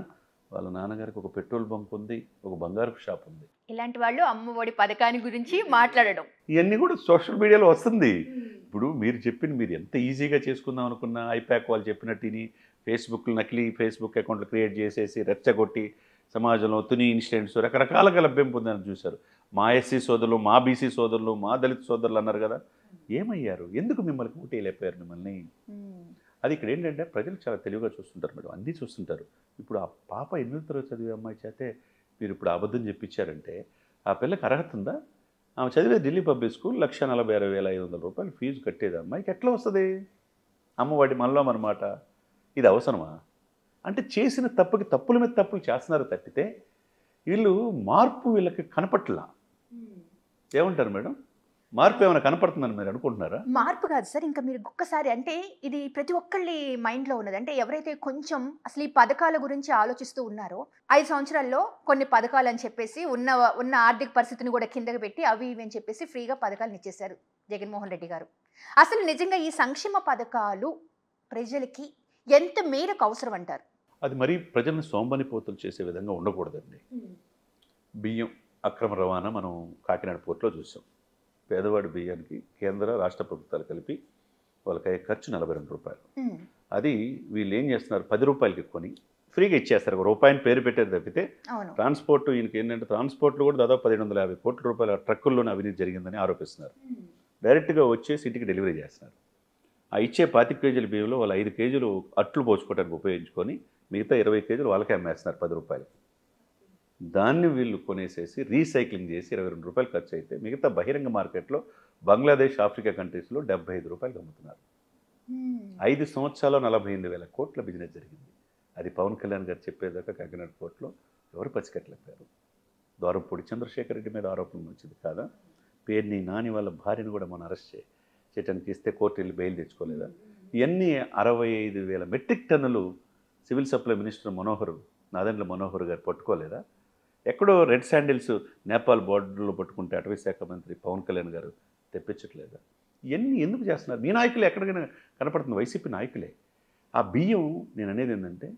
వాళ్ళ నాన్నగారికి ఒక పెట్రోల్ బంక్ ఉంది, ఒక బంగారు షాప్ ఉంది. ఇలాంటి వాళ్ళు అమ్మఒడి పథకాన్ని గురించి మాట్లాడడం ఇవన్నీ కూడా సోషల్ మీడియాలో వస్తుంది. ఇప్పుడు మీరు మీరు ఎంత ఈజీగా చేసుకుందాం అనుకున్నా, ఐప్యాక్ వాళ్ళు చెప్పినట్టుని ఫేస్బుక్లు నకిలీ ఫేస్బుక్ అకౌంట్లు క్రియేట్ చేసేసి రెచ్చగొట్టి సమాజంలో తుని ఇన్సిడెంట్స్ రకరకాలుగా లభ్యం పొందని చూశారు. మా ఎస్సీ సోదరులు, మా బీసీ సోదరులు, మా దళిత సోదరులు అన్నారు కదా, ఏమయ్యారు? ఎందుకు మిమ్మల్ని ఓటేయలేకపోయారు మిమ్మల్ని? అది ఇక్కడ ఏంటంటే ప్రజలు చాలా తెలివిగా చూస్తుంటారు మేడం, అన్నీ చూస్తుంటారు. ఇప్పుడు ఆ పాప 8వ తరగతి చదివే అమ్మాయి చేతే మీరు ఇప్పుడు అబద్ధం చెప్పించారంటే ఆ పిల్లకి అర్హత ఉందా? ఆమె చదివే ఢిల్లీ పబ్లిక్ స్కూల్ 1,46,500 రూపాయలు ఫీజు కట్టేది అమ్మాయికి ఎట్లా వస్తుంది? అమ్మవాడి మనలో అన్నమాట. ఇది అవసరమా? అంటే చేసిన తప్పుకి తప్పుల మీద తప్పులు చేస్తున్నారు తప్పితే వీళ్ళు మార్పు వీళ్ళకి కనపట్లా. ఏమంటారు మేడం? మార్పు ఏమైనా కనపడుతుందని మీరు అనుకుంటున్నారా? మార్పు కాదు సార్, ఇంకా మీరు ఒక్కసారి అంటే ఇది ప్రతి ఒక్కళ్ళ మైండ్లో ఉన్నది. అంటే ఎవరైతే కొంచెం అసలు ఈ పథకాల గురించి ఆలోచిస్తూ ఉన్నారో 5 సంవత్సరాల్లో కొన్ని పథకాలు అని చెప్పేసి ఉన్న ఆర్థిక పరిస్థితిని కూడా కిందకి పెట్టి అవి ఇవి అని చెప్పేసి ఫ్రీగా పథకాలను ఇచ్చేశారు జగన్మోహన్ రెడ్డి గారు. అసలు నిజంగా ఈ సంక్షేమ పథకాలు ప్రజలకి ఎంత మేరకు అవసరం అంటారు? అది మరీ ప్రజలను సోంబనిపోతులు చేసే విధంగా ఉండకూడదండి. బియ్యం అక్రమ రవాణా మనం కాకినాడ పోర్టులో చూసాం. పేదవాడి బియ్యానికి కేంద్ర రాష్ట్ర ప్రభుత్వాలు కలిపి వాళ్ళకి అయ్యే ఖర్చు 42 రూపాయలు. అది వీళ్ళు ఏం చేస్తున్నారు, 10 రూపాయలకి కొని ఫ్రీగా ఇచ్చేస్తారు. ఒక రూపాయిని పేరు పెట్టేది తప్పితే ట్రాన్స్పోర్ట్, ఈయనకి ఏంటంటే ట్రాన్స్పోర్ట్లో కూడా దాదాపు 1,550 కోట్ల రూపాయల ట్రక్కుల్లోనే అవినీతి జరిగిందని ఆరోపిస్తున్నారు. డైరెక్ట్గా వచ్చేసి ఇంటికి డెలివరీ చేస్తున్నారు. ఆ ఇచ్చే 25 కేజీల బియ్యంలో వాళ్ళు 5 కేజీలు అట్లు పోసుకోవడానికి ఉపయోగించుకొని మిగతా 20 కేజీలు వాళ్ళకే అమ్మేస్తున్నారు 10 రూపాయలు. దాన్ని వీళ్ళు కొనేసేసి రీసైక్లింగ్ చేసి 22 రూపాయలు ఖర్చు అయితే మిగతా బహిరంగ మార్కెట్లో బంగ్లాదేశ్, ఆఫ్రికా కంట్రీస్లో 75 రూపాయలు అమ్ముతున్నారు. 5 సంవత్సరాల్లో 48,000 కోట్ల బిజినెస్ జరిగింది. అది పవన్ కళ్యాణ్ గారు చెప్పేదాకా కాకినాడ కోర్టులో ఎవరు పసికట్టలేపారు. ద్వారంపూడి చంద్రశేఖర్ రెడ్డి మీద ఆరోపణలు వచ్చింది కాదా? పేర్ని నాని వాళ్ళ భార్యను కూడా మనం అరెస్ట్ చేయడానికి ఇస్తే కోర్టు వెళ్ళి బెయిల్ తెచ్చుకోలేదా? ఇవన్నీ 65,000 మెట్రిక్ టన్నులు civil supply minister Nadendla Manohar గారు పట్టుకోలేదా? ఎక్కడో రెడ్ శాండిల్స్ నేపాల్ బోర్డర్లో పట్టుకుంటే అటవీ శాఖ మంత్రి పవన్ కళ్యాణ్ గారు తెప్పించట్లేదా? ఇవన్నీ ఎందుకు చేస్తున్నారు? మీ నాయకులు ఎక్కడికైనా కనపడుతుంది, వైసీపీ నాయకులే. ఆ బియ్యం నేను అనేది ఏంటంటే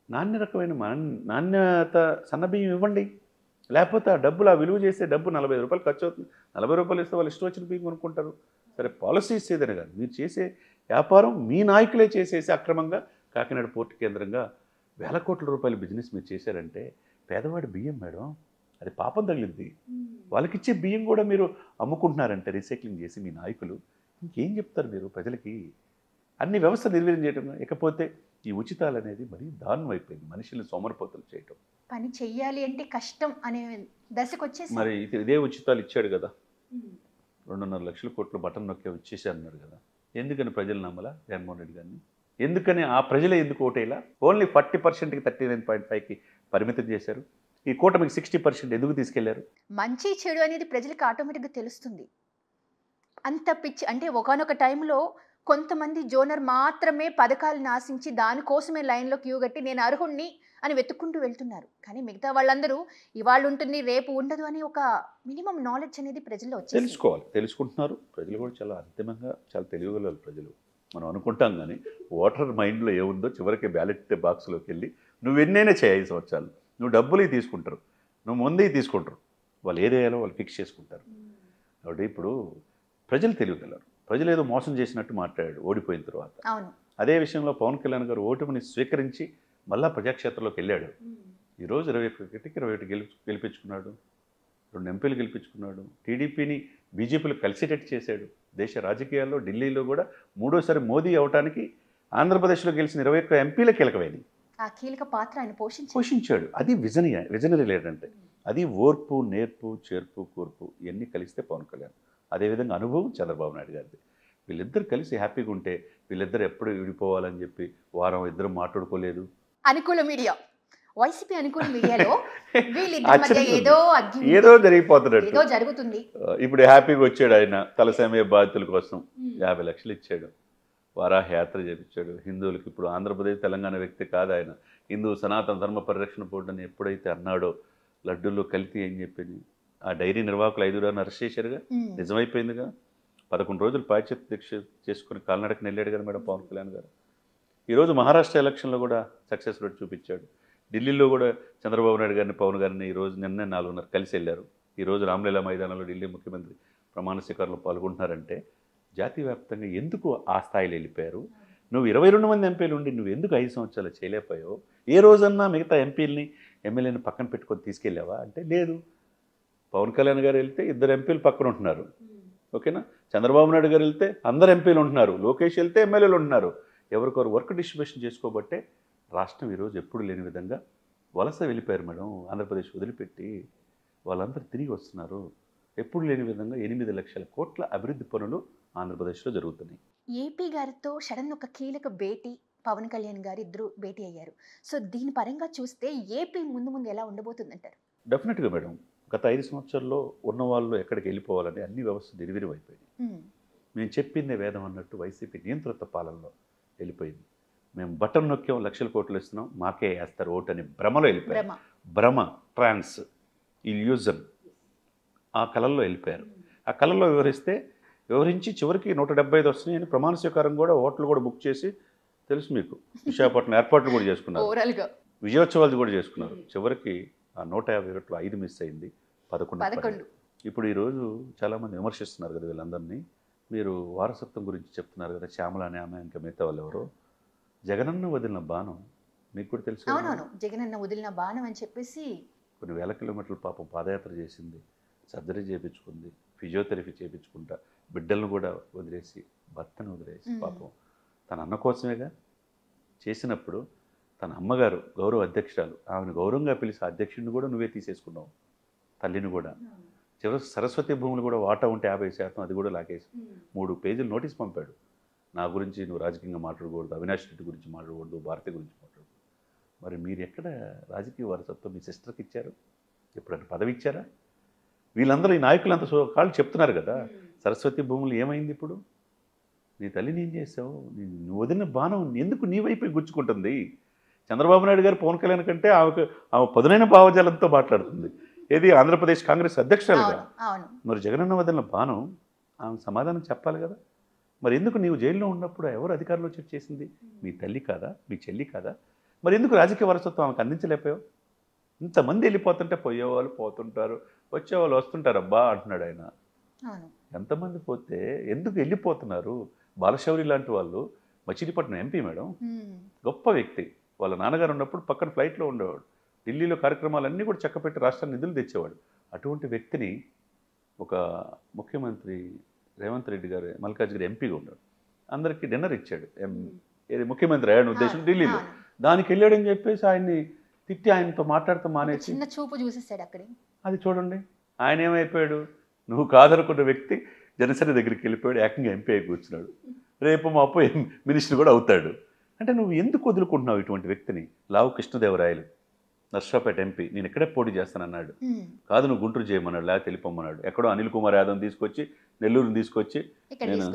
నాణ్యత సన్న బియ్యం ఇవ్వండి, లేకపోతే ఆ డబ్బులు ఆ విలువ చేసే డబ్బు 45 రూపాయలు ఖర్చు అవుతుంది. 40 రూపాయలు ఇస్తే వాళ్ళు ఇష్టం వచ్చిన బియ్యం కొనుక్కుంటారు. సరే, పాలసీస్ ఏదైనా కాదు, మీరు చేసే వ్యాపారం మీ నాయకులే చేసేసి అక్రమంగా కాకినాడ పోర్టు కేంద్రంగా 1,000 కోట్ల రూపాయల బిజినెస్ మీరు చేశారంటే పేదవాడి బియ్యం మేడం, అది పాపం తగిలింది. వాళ్ళకిచ్చే బియ్యం కూడా మీరు అమ్ముకుంటున్నారంటే రీసైక్లింగ్ చేసి మీ నాయకులు, ఇంకేం చెప్తారు మీరు ప్రజలకి? అన్ని వ్యవస్థ నిర్వీర్యం చేయడం. ఇకపోతే ఈ ఉచితాలు అనేది మరీ దారుణం అయిపోయింది, మనుషుల్ని సోమరిపోతులు చేయటం. పని చెయ్యాలి అంటే కష్టం అనే దశకు వచ్చేసి మరి ఇదే ఉచితాలు ఇచ్చాడు కదా, 2.5 లక్షల కోట్లు బటన్ నొక్కే ఇచ్చేసారు అన్నారు కదా. ఎందుకని ప్రజలు నమ్మలా జగన్మోహన్ రెడ్డి గారిని? ఎందుకని ఆ ప్రజలే ఎందుకు ఓటేలా? ఓన్లీ 40%కి 39.5కి పరిమితం చేశారు. ఈ కూటమికి 60% ఎందుకు తీసుకెళ్లారు? మంచి చెడు అనేది ప్రజలకు ఆటోమేటిక్గా తెలుస్తుంది. అంత పిచ్చి అంటే ఒకానొక టైంలో కొంతమంది జోనర్ మాత్రమే పథకాలను ఆశించి దానికోసమే లైన్లో క్యూ కట్టి నేను అర్హుణ్ణి అని వెతుక్కుంటూ వెళ్తున్నారు. కానీ మిగతా వాళ్ళందరూ ఇవాళ ఉంటుంది రేపు ఉండదు అని ఒక మినిమం నాలెడ్జ్ అనేది ప్రజల్లో వచ్చేసి తెలుసుకుంటున్నారు. ప్రజలు కూడా చాలా అంతిమంగా చాలా తెలియగల ప్రజలు. మనం అనుకుంటాం కానీ ఓటర్ మైండ్లో ఏముందో చివరికి బ్యాలెట్ బాక్స్లోకి వెళ్ళి నువ్వు ఎన్నైనా చేయి 5 సంవత్సరాలు, నువ్వు డబ్బులు తీసుకుంటారు, నువ్వు ముందే తీసుకుంటారు, వాళ్ళు ఏరియాలో వాళ్ళు ఫిక్స్ చేసుకుంటారు. కాబట్టి ఇప్పుడు ప్రజలు తెలియగలరు. ప్రజలు ఏదో మోసం చేసినట్టు మాట్లాడాడు ఓడిపోయిన తర్వాత. అదే విషయంలో పవన్ కళ్యాణ్ గారు ఓటమిని స్వీకరించి మళ్ళా ప్రజాక్షేత్రంలోకి వెళ్ళాడు. ఈరోజు 21 గెలిపించుకున్నాడు, 2 ఎంపీలు గెలిపించుకున్నాడు, టీడీపీని బీజేపీలు కలిసేటట్టు చేశాడు. దేశ రాజకీయాల్లో ఢిల్లీలో కూడా 3వసారి మోదీ అవటానికి ఆంధ్రప్రదేశ్లో గెలిచిన 21 ఎంపీల కీలకమైంది. ఆ కీలక పాత్ర ఆయన పోషించాడు. అది విజనరీ లీడర్ అంటే. అది ఓర్పు, నేర్పు, చేర్పు, కూర్పు ఇవన్నీ కలిస్తే పవన్ కళ్యాణ్. అదేవిధంగా అనుభవం చంద్రబాబు నాయుడు గారిది. వీళ్ళిద్దరు కలిసి హ్యాపీగా ఉంటే, వీళ్ళిద్దరు ఎప్పుడు విడిపోవాలని చెప్పి వారం ఇద్దరు మాట్లాడుకోలేదు. అనుకూల మీడియా, వైసీపీ అనుకూల మీడియాలో వీళ్ళిద్దరి మధ్య ఏదో జరిగిపోతున్నట్టు ఏదో జరుగుతుంది. ఇప్పుడు హ్యాపీగా వచ్చాడు ఆయన తలసేమయ్యే బాధితుల కోసం 50 లక్షలు ఇచ్చాడు, వారాహ యాత్ర చేపించాడు హిందువులకి. ఇప్పుడు ఆంధ్రప్రదేశ్ తెలంగాణ వ్యక్తి కాదు ఆయన, హిందూ సనాతన ధర్మ పరిరక్షణ బోర్డు అని ఎప్పుడైతే అన్నాడో లడ్డూల్లో కల్తీ అని చెప్పింది. ఆ డైరీ నిర్వాహకులు 5 అరెస్ట్ చేశారుగా, నిజమైపోయిందిగా. 11 రోజులు పాశ్చాత్య దీక్ష చేసుకుని కాలినడకని వెళ్ళాడు కదా మేడం పవన్ కళ్యాణ్ గారు. ఈరోజు మహారాష్ట్ర ఎలక్షన్లో కూడా సక్సెస్ రేట్ చూపించాడు. ఢిల్లీలో కూడా చంద్రబాబు నాయుడు గారిని పవన్ గారిని ఈరోజు నిన్న 4:30 కలిసి వెళ్ళారు. ఈరోజు రామ్లీలా మైదానంలో ఢిల్లీ ముఖ్యమంత్రి ప్రమాణ స్వీకారంలో పాల్గొంటున్నారంటే జాతీయ వ్యాప్తంగా ఎందుకు ఆ స్థాయిలో వెళ్ళిపోయారు? నువ్వు 22 మంది ఎంపీలు ఉండి నువ్వు ఎందుకు 5 సంవత్సరాలు చేయలేకపోయావు? ఏ రోజన్నా మిగతా ఎంపీలని ఎమ్మెల్యేని పక్కన పెట్టుకొని తీసుకెళ్ళావా అంటే లేదు. పవన్ కళ్యాణ్ గారు వెళ్తే 2 ఎంపీలు పక్కన ఉంటున్నారు, ఓకేనా. చంద్రబాబు నాయుడు గారు వెళ్తే అందరు ఎంపీలు ఉంటున్నారు, లోకేష్ వెళ్తే ఎమ్మెల్యేలు ఉంటున్నారు. ఎవరికొరు వర్క్ డిస్ట్రిబ్యూషన్ చేసుకోబట్టే రాష్ట్రం ఈరోజు ఎప్పుడు లేని విధంగా వలస వెళ్ళిపోయారు మేడం. ఆంధ్రప్రదేశ్ వదిలిపెట్టి వాళ్ళందరూ తిరిగి వస్తున్నారు. ఎప్పుడు లేని విధంగా 8 లక్షల కోట్ల అభివృద్ధి పనులు ఆంధ్రప్రదేశ్లో జరుగుతున్నాయి. ఏపీ గారితో సడన్ ఒక కీలక భేటీ పవన్ కళ్యాణ్ గారు ఇద్దరు భేటీ అయ్యారు. సో దీని పరంగా చూస్తే ఏపీ ముందు ముందు ఎలా ఉండబోతుందంటారు? డెఫినెట్గా మేడం. గత 5 సంవత్సరాల్లో ఉన్న వాళ్ళు ఎక్కడికి వెళ్ళిపోవాలని అన్ని వ్యవస్థ నిర్వీర్యం అయిపోయింది. మేము చెప్పిందే వేదం అన్నట్టు వైసీపీ నియంత్రిత పాలనలో వెళ్ళిపోయింది. మేము బటన్ నొక్కాం, లక్షల కోట్లు ఇస్తున్నాం, మాకే వేస్తారు ఓటు అని భ్రమలో వెళ్ళిపోయారు. భ్రమ, ట్రాన్స్, ఇల్యూజన్, ఆ కళల్లో వెళ్ళిపోయారు. ఆ కళల్లో వివరించి చివరికి 175 వస్తున్నాయని ప్రమాణ స్వీకారం కూడా హోటల్ కూడా బుక్ చేసి, తెలుసు మీకు, విశాఖపట్నం ఏర్పాట్లు కూడా చేసుకున్నారు, విజయోత్సవాలు కూడా చేసుకున్నారు. చివరికి ఆ 150 ఓట్లు 5 మిస్ అయింది, 11. ఇప్పుడు ఈరోజు చాలామంది విమర్శిస్తున్నారు కదా వీళ్ళందరినీ. మీరు వారసత్వం గురించి చెప్తున్నారు కదా, శ్యామల అనే ఆమె, ఇంకా మిగతా వాళ్ళు ఎవరో. జగనన్న వదిలిన బాణం మీకు కూడా తెలుసు. అవునవును, జగనన్న వదిలిన బాణం అని చెప్పేసి కొన్ని వేల కిలోమీటర్లు పాపం పాదయాత్ర చేసింది, సర్జరీ చేయించుకుంది, ఫిజియోథెరపీ చేయించుకుంటా, బిడ్డలను కూడా వదిలేసి, భర్తను వదిలేసి, పాపం తన అన్న కోసమేగా చేసినప్పుడు తన అమ్మగారు గౌరవ అధ్యక్షురాలు, ఆమెను గౌరవంగా పిలిచి అధ్యక్షుడిని కూడా నువ్వే తీసేసుకున్నావు, తల్లిని కూడా. చివరికి సరస్వతి భూములు కూడా వాటా ఉంటే 50% అది కూడా లాగేసి 3 పేజీలు నోటీస్ పంపాడు. నా గురించి నువ్వు రాజకీయంగా మాట్లాడకూడదు, అవినాష్ రెడ్డి గురించి మాట్లాడకూడదు, భారతి గురించి మాట్లాడకూడదు. మరి మీరు ఎక్కడ రాజకీయ వారసత్వం మీ సిస్టర్కి ఇచ్చారు? ఎప్పుడంటే పదవి ఇచ్చారా? వీళ్ళందరూ ఈ నాయకులంతా కాళ్ళు చెప్తున్నారు కదా, సరస్వతి భూములు ఏమైంది ఇప్పుడు? నీ తల్లిని ఏం చేసావు? నువ్వు వదిలిన బాణం ఎందుకు నీ వైపు గుచ్చుకుంటుంది? చంద్రబాబు నాయుడు గారు పవన్ కళ్యాణ్ కంటే ఆమె పదునైన భావజాలంతో మాట్లాడుతుంది. ఏది ఆంధ్రప్రదేశ్ కాంగ్రెస్ అధ్యక్షురాలుగా. మరి జగనన్న వదిలిన బాణం ఆమె సమాధానం చెప్పాలి కదా. మరి ఎందుకు నీవు జైల్లో ఉన్నప్పుడు ఎవరు అధికారంలో వచ్చి చేసింది? మీ తల్లి కాదా? మీ చెల్లి కాదా? మరి ఎందుకు రాజకీయ వారసత్వం ఆమెకు అందించలేకపోయావు? ఇంతమంది వెళ్ళిపోతుంటే పోయేవాళ్ళు పోతుంటారు, వచ్చేవాళ్ళు వస్తుంటారు అబ్బా అంటున్నాడు ఆయన. ఎంతమంది పోతే ఎందుకు వెళ్ళిపోతున్నారు? బాలశౌరి లాంటి వాళ్ళు మచిలీపట్నం ఎంపీ మేడం, గొప్ప వ్యక్తి. వాళ్ళ నాన్నగారు ఉన్నప్పుడు పక్కన ఫ్లైట్లో ఉండేవాడు, ఢిల్లీలో కార్యక్రమాలన్నీ కూడా చక్కపెట్టి రాష్ట్రానికి నిధులు తెచ్చేవాడు. అటువంటి వ్యక్తిని ఒక ముఖ్యమంత్రి రేవంత్ రెడ్డి గారు మల్కాజ్గిరి ఎంపీగా ఉన్నాడు, అందరికీ డిన్నర్ ఇచ్చాడు. ఏది ముఖ్యమంత్రి అయ్యాడు ఉద్దేశం ఢిల్లీలో, దానికి వెళ్ళాడని చెప్పేసి ఆయన్ని తిట్టి ఆయనతో మాట్లాడుతూ మానేసి చిన్న చూపు చూసేసాడు అక్కడ. అది చూడండి, ఆయన ఏమైపోయాడు? నువ్వు కాదనుకున్న వ్యక్తి జనసేన దగ్గరికి వెళ్ళిపోయాడు, ఏకంగా ఎంపీ అయి కూర్చున్నాడు. రేపు మా అప్పు మినిస్టర్ కూడా అవుతాడు. అంటే నువ్వు ఎందుకు వదులుకుంటున్నావు ఇటువంటి వ్యక్తిని? లావు కృష్ణదేవరాయలు నర్సాపేట ఎంపీ, నేను ఇక్కడే పోటీ చేస్తానన్నాడు. కాదు నువ్వు గుంటూరు చేయమన్నాడు, లేకపోతే వెళ్ళిపోమన్నాడు. ఎక్కడో అనిల్ కుమార్ యాదవ్ తీసుకొచ్చి, నెల్లూరుని తీసుకొచ్చి, నేను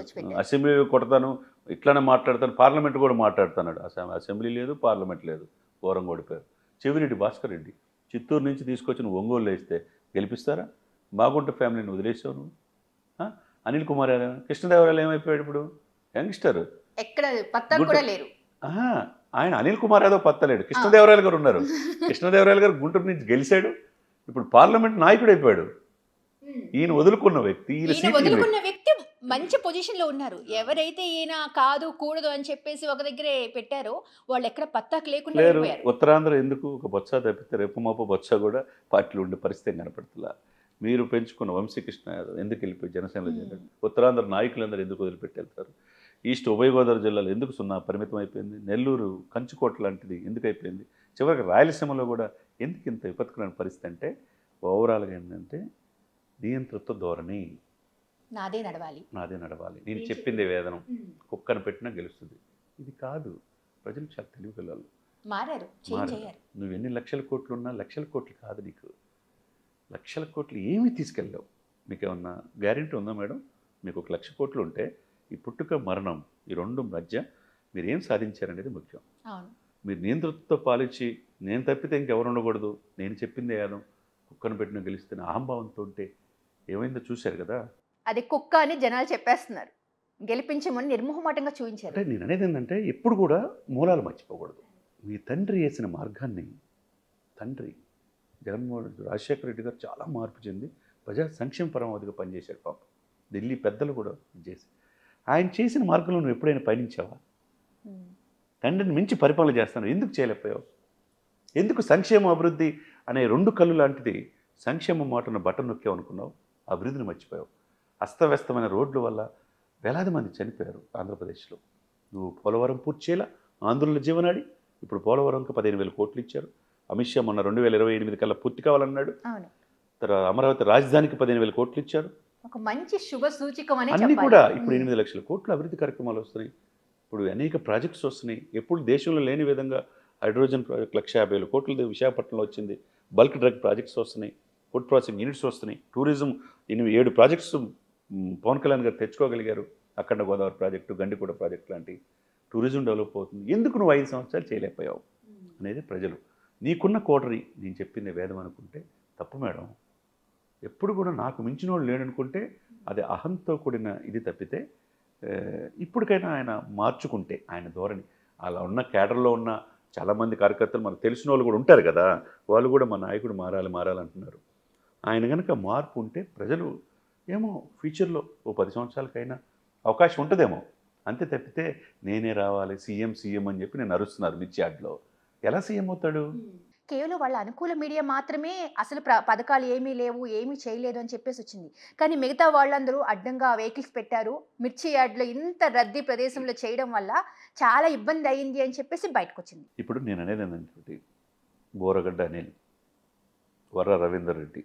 అసెంబ్లీ కొడతాను, ఇట్లానే మాట్లాడతాను, పార్లమెంట్ కూడా మాట్లాడుతున్నాడు. అసెంబ్లీ లేదు, పార్లమెంట్ లేదు, ఘోరంగా ఓడిపోయారు. చెవిరెడ్డి భాస్కర్ రెడ్డి చిత్తూరు నుంచి తీసుకొచ్చి నువ్వు ఒంగోలు వేస్తే గెలిపిస్తారా? బాగుంట ఫ్యామిలీని వదిలేసావు నువ్వు. అనిల్ కుమార్ యాదవ్, కృష్ణదేవరాయలు ఏమైపోయాడు ఇప్పుడు? యంగ్స్టర్, ఎక్కడ పత్తాలు కూడా లేరు. ఆయన అనిల్ కుమార్ యాదవ్ పత్తలేడు, కృష్ణదేవరాయలు గారు ఉన్నారు. కృష్ణదేవరాయలు గారు గుంటూరు నుంచి గెలిచాడు, ఇప్పుడు పార్లమెంట్ నాయకుడు అయిపోయాడు. ఈయన వదులుకున్న వ్యక్తి, మంచి పొజిషన్ లో ఉన్నారు. ఎవరైతే ఈయన కాదు కూడదు అని చెప్పేసి ఒక దగ్గరే పెట్టారో వాళ్ళు ఎక్కడ పత్తాకు లేకుండా లేరు. ఉత్తరాంధ్ర ఎందుకు ఒక బొత్స తప్పితే రేపు మాపో బొత్స కూడా పార్టీలో ఉండే పరిస్థితి కనపడుతుందా? మీరు పెంచుకున్న వంశీకృష్ణ యాదవ్ ఎందుకు వెళ్ళిపోయి జనసేనలో చేరాడు? ఉత్తరాంధ్ర నాయకులందరూ ఎందుకు వదిలిపెట్టి వెళ్తారు? ఈస్ట్ ఉభయ గోదావరి జిల్లాలో ఎందుకు 0 పరిమితం అయిపోయింది? నెల్లూరు కంచుకోట లాంటిది ఎందుకు అయిపోయింది? చివరికి రాయలసీమలో కూడా ఎందుకు ఇంత విపత్కరమైన పరిస్థితి అంటే ఓవరాల్గా ఏంటంటే నియంతృత్వ ధోరణి. నాదే నడవాలి, నేను చెప్పిందే వేదనం, కుక్కను పెట్టినా గెలుస్తుంది. ఇది కాదు. ప్రజలు చాలా తెలివిగలరు, మారారు. నువ్వు ఎన్ని లక్షల కోట్లు ఉన్నా లక్షల కోట్లు కాదు నీకు. లక్షల కోట్లు ఏమీ తీసుకెళ్ళావు. మీకు ఏమన్నా గ్యారెంటీ ఉందా మేడం? మీకు 1 లక్ష కోట్లు ఉంటే ఈ పుట్టుక మరణం ఈ 2 మధ్య మీరు ఏం సాధించారనేది ముఖ్యం. మీరు నియంతృత్వంతో పాలించి నేను తప్పితే ఇంకెవరు ఉండకూడదు, నేను చెప్పిందే యాదం, కుక్కను పెట్టిన గెలిస్తే అహంభావంతో ఉంటే ఏమైందో చూశారు కదా. అది కుక్క అని జనాలు చెప్పేస్తున్నారు, గెలిపించమని నిర్మోహమాటంగా చూపించారు. అంటే నేను అనేది ఏంటంటే ఎప్పుడు కూడా మూలాలు మర్చిపోకూడదు. మీ తండ్రి వేసిన మార్గాన్ని, తండ్రి జగన్మోహన్ రెడ్డి, రాజశేఖర రెడ్డి గారు చాలా మార్పు చెంది ప్రజా సంక్షేమ పరమావధిగా పనిచేశాడు పాపం. ఢిల్లీ పెద్దలు కూడా చేసి ఆయన చేసిన మార్గంలో నువ్వు ఎప్పుడైనా పయనించావా? తండ్రిని మించి పరిపాలన చేస్తాను ఎందుకు చేయలేకపోయావు? ఎందుకు సంక్షేమ అభివృద్ధి అనే 2 కళ్ళు లాంటిది సంక్షేమం మాటను బటన్ నొక్కావు అనుకున్నావు, అభివృద్ధిని మర్చిపోయావు. అస్తవ్యస్తమైన రోడ్ల వల్ల వేలాది మంది చనిపోయారు ఆంధ్రప్రదేశ్లో. నువ్వు పోలవరం పూర్తి చేయాల, ఆంధ్రుల జీవనాడి. ఇప్పుడు పోలవరంకి 15,000 కోట్లు ఇచ్చారు. అమిత్ షా మొన్న 2028 కల్లా పూర్తి కావాలన్నాడు. తర్వాత అమరావతి రాజధానికి 15,000 కోట్లు ఇచ్చారు. ఒక మంచి శుభ సూచికం అన్నీ కూడా ఇప్పుడు 8 లక్షల కోట్లు అభివృద్ధి కార్యక్రమాలు వస్తున్నాయి. ఇప్పుడు అనేక ప్రాజెక్ట్స్ వస్తున్నాయి. ఎప్పుడు దేశంలో లేని విధంగా హైడ్రోజన్ ప్రాజెక్ట్ 1,50,000 కోట్లు విశాఖపట్నంలో వచ్చింది. బల్క్ డ్రగ్ ప్రాజెక్ట్స్ వస్తున్నాయి, ఫుడ్ ప్రాసెసింగ్ యూనిట్స్ వస్తున్నాయి, టూరిజం 7 ప్రాజెక్ట్స్ పవన్ కళ్యాణ్ గారు తెచ్చుకోగలిగారు. అఖండ గోదావరి ప్రాజెక్టు, గండికోట ప్రాజెక్టు లాంటి టూరిజం డెవలప్ అవుతుంది. ఎందుకు నువ్వు 5 సంవత్సరాలు చేయలేకపోయావు అనేది ప్రజలు. నీకున్న కోటరీ నేను చెప్పింది వేదం అనుకుంటే తప్పు మేడం. ఎప్పుడు కూడా నాకు మించిన వాళ్ళు లేడనుకుంటే అది అహంతో కూడిన ఇది తప్పితే, ఇప్పటికైనా ఆయన మార్చుకుంటే ఆయన ధోరణి. అలా ఉన్న కేడర్లో ఉన్న చాలామంది కార్యకర్తలు మనకు తెలిసిన వాళ్ళు కూడా ఉంటారు కదా, వాళ్ళు కూడా మా నాయకుడు మారాలంటున్నారు. ఆయన కనుక మార్పు ఉంటే ప్రజలు ఏమో ఫ్యూచర్లో ఓ 10 సంవత్సరాలకైనా అవకాశం ఉంటుందేమో. అంతే తప్పితే నేనే రావాలి సీఎం అని చెప్పి నేను అరుస్తున్నారు మిర్చి యాడ్లో. ఎలా సీఎం అవుతాడు? కేవలం వాళ్ళ అనుకూల మీడియా మాత్రమే అసలు పథకాలు ఏమీ లేవు, ఏమీ చేయలేదు అని చెప్పేసి వచ్చింది. కానీ మిగతా వాళ్ళందరూ అడ్డంగా వెహికల్స్ పెట్టారు, మిర్చి యార్డ్లో ఇంత రద్దీ ప్రదేశంలో చేయడం వల్ల చాలా ఇబ్బంది అయింది అని చెప్పేసి బయటకు వచ్చింది. ఇప్పుడు నేను అనేది ఏంటంటే, బోరగడ్డ అనిల్, వర్ర రవీందర్ రెడ్డి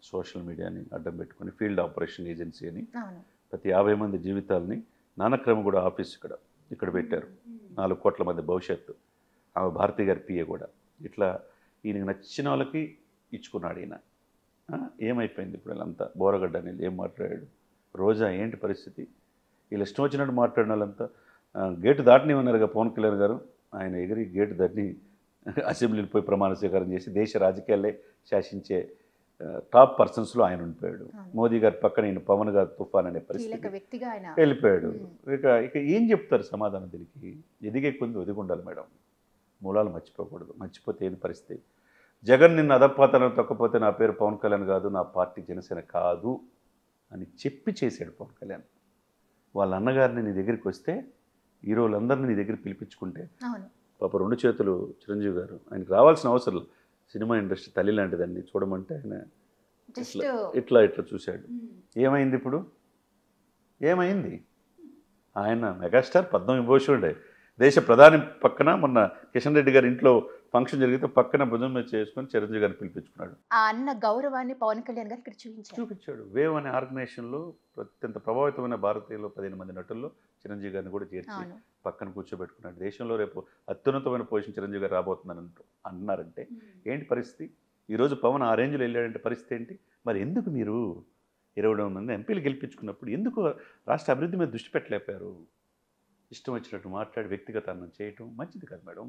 సోషల్ మీడియాని అడ్డం పెట్టుకొని ఫీల్డ్ ఆపరేషన్ ఏజెన్సీ అని ప్రతి 50 మంది జీవితాలని నానక్రమగూడ ఆఫీస్ ఇక్కడ పెట్టారు. 4 కోట్ల మంది భవిష్యత్తు. ఆమె భారతి గారి పిఏ కూడా. ఇట్లా ఈయనకి నచ్చిన వాళ్ళకి ఇచ్చుకున్నాడు ఈయన. ఏమైపోయింది ఇప్పుడు వీళ్ళంతా? బోరగడ్డ అనేది ఏం మాట్లాడాడు? రోజా ఏంటి పరిస్థితి? వీళ్ళు ఇష్టం వచ్చినట్టు మాట్లాడిన వాళ్ళంతా గేటు దాటని ఉన్నారుగా పవన్ కళ్యాణ్ గారు. ఆయన ఎగిరి గేటు దాటిని అసెంబ్లీలో పోయి ప్రమాణ స్వీకారం చేసి దేశ రాజకీయాలే శాసించే టాప్ పర్సన్స్లో ఆయన ఉండిపోయాడు. మోదీ గారి పక్కన ఈయన పవన్ గారు తుఫాన్ అనే పరిస్థితి వెళ్ళిపోయాడు. ఇక ఏం చెప్తారు సమాధానం దీనికి? ఎదిగే కొంది ఒదిగి ఉండాలి మేడం. మూలాలు మర్చిపోకూడదు. మర్చిపోతే ఏంటి పరిస్థితి? జగన్ నిన్ను అధపాతాలను తొక్కపోతే నా పేరు పవన్ కళ్యాణ్ కాదు, నా పార్టీ జనసేన కాదు అని చెప్పి చేశాడు పవన్ కళ్యాణ్. వాళ్ళ అన్నగారిని నీ దగ్గరికి వస్తే హీరోలందరినీ నీ దగ్గర పిలిపించుకుంటే పాప 2 చేతులు చిరంజీవి గారు, ఆయనకు రావాల్సిన అవసరం సినిమా ఇండస్ట్రీ తల్లి లాంటిదాన్ని చూడమంటే ఆయన ఇట్లా చూశాడు. ఏమైంది ఇప్పుడు? ఏమైంది? ఆయన మెగాస్టార్ పద్మవిభూషణుడే. దేశ ప్రధాని పక్కన మొన్న కిషన్ రెడ్డి గారి ఇంట్లో ఫంక్షన్ జరిగితే పక్కన భుజం మీద చేసుకొని చిరంజీవి గారిని పిలిపించుకున్నాడు. ఆ అన్న గౌరవాన్ని పవన్ కళ్యాణ్ గారు ఇక్కడ చూపించాడు. వేవ్ అనే ఆర్గనైజేషన్లో అత్యంత ప్రభావితమైన భారతీయులు 15 మంది నటుల్లో చిరంజీవి గారిని కూడా చేర్చి పక్కన కూర్చోబెట్టుకున్నాడు. దేశంలో రేపు అత్యున్నతమైన పొజిషన్ చిరంజీవి గారు రాబోతుందని అన్నారంటే ఏంటి పరిస్థితి? ఈరోజు పవన్ ఆ రేంజ్లో వెళ్ళాడంటే పరిస్థితి ఏంటి? మరి ఎందుకు మీరు 20 మంది ఎంపీలు గెలిపించుకున్నప్పుడు ఎందుకు రాష్ట్ర అభివృద్ధి మీద దృష్టి పెట్టలేపారు? ఇష్టం వచ్చినట్టు మాట్లాడి వ్యక్తిగతాన్ని చేయటం మంచిది కాదు మేడం.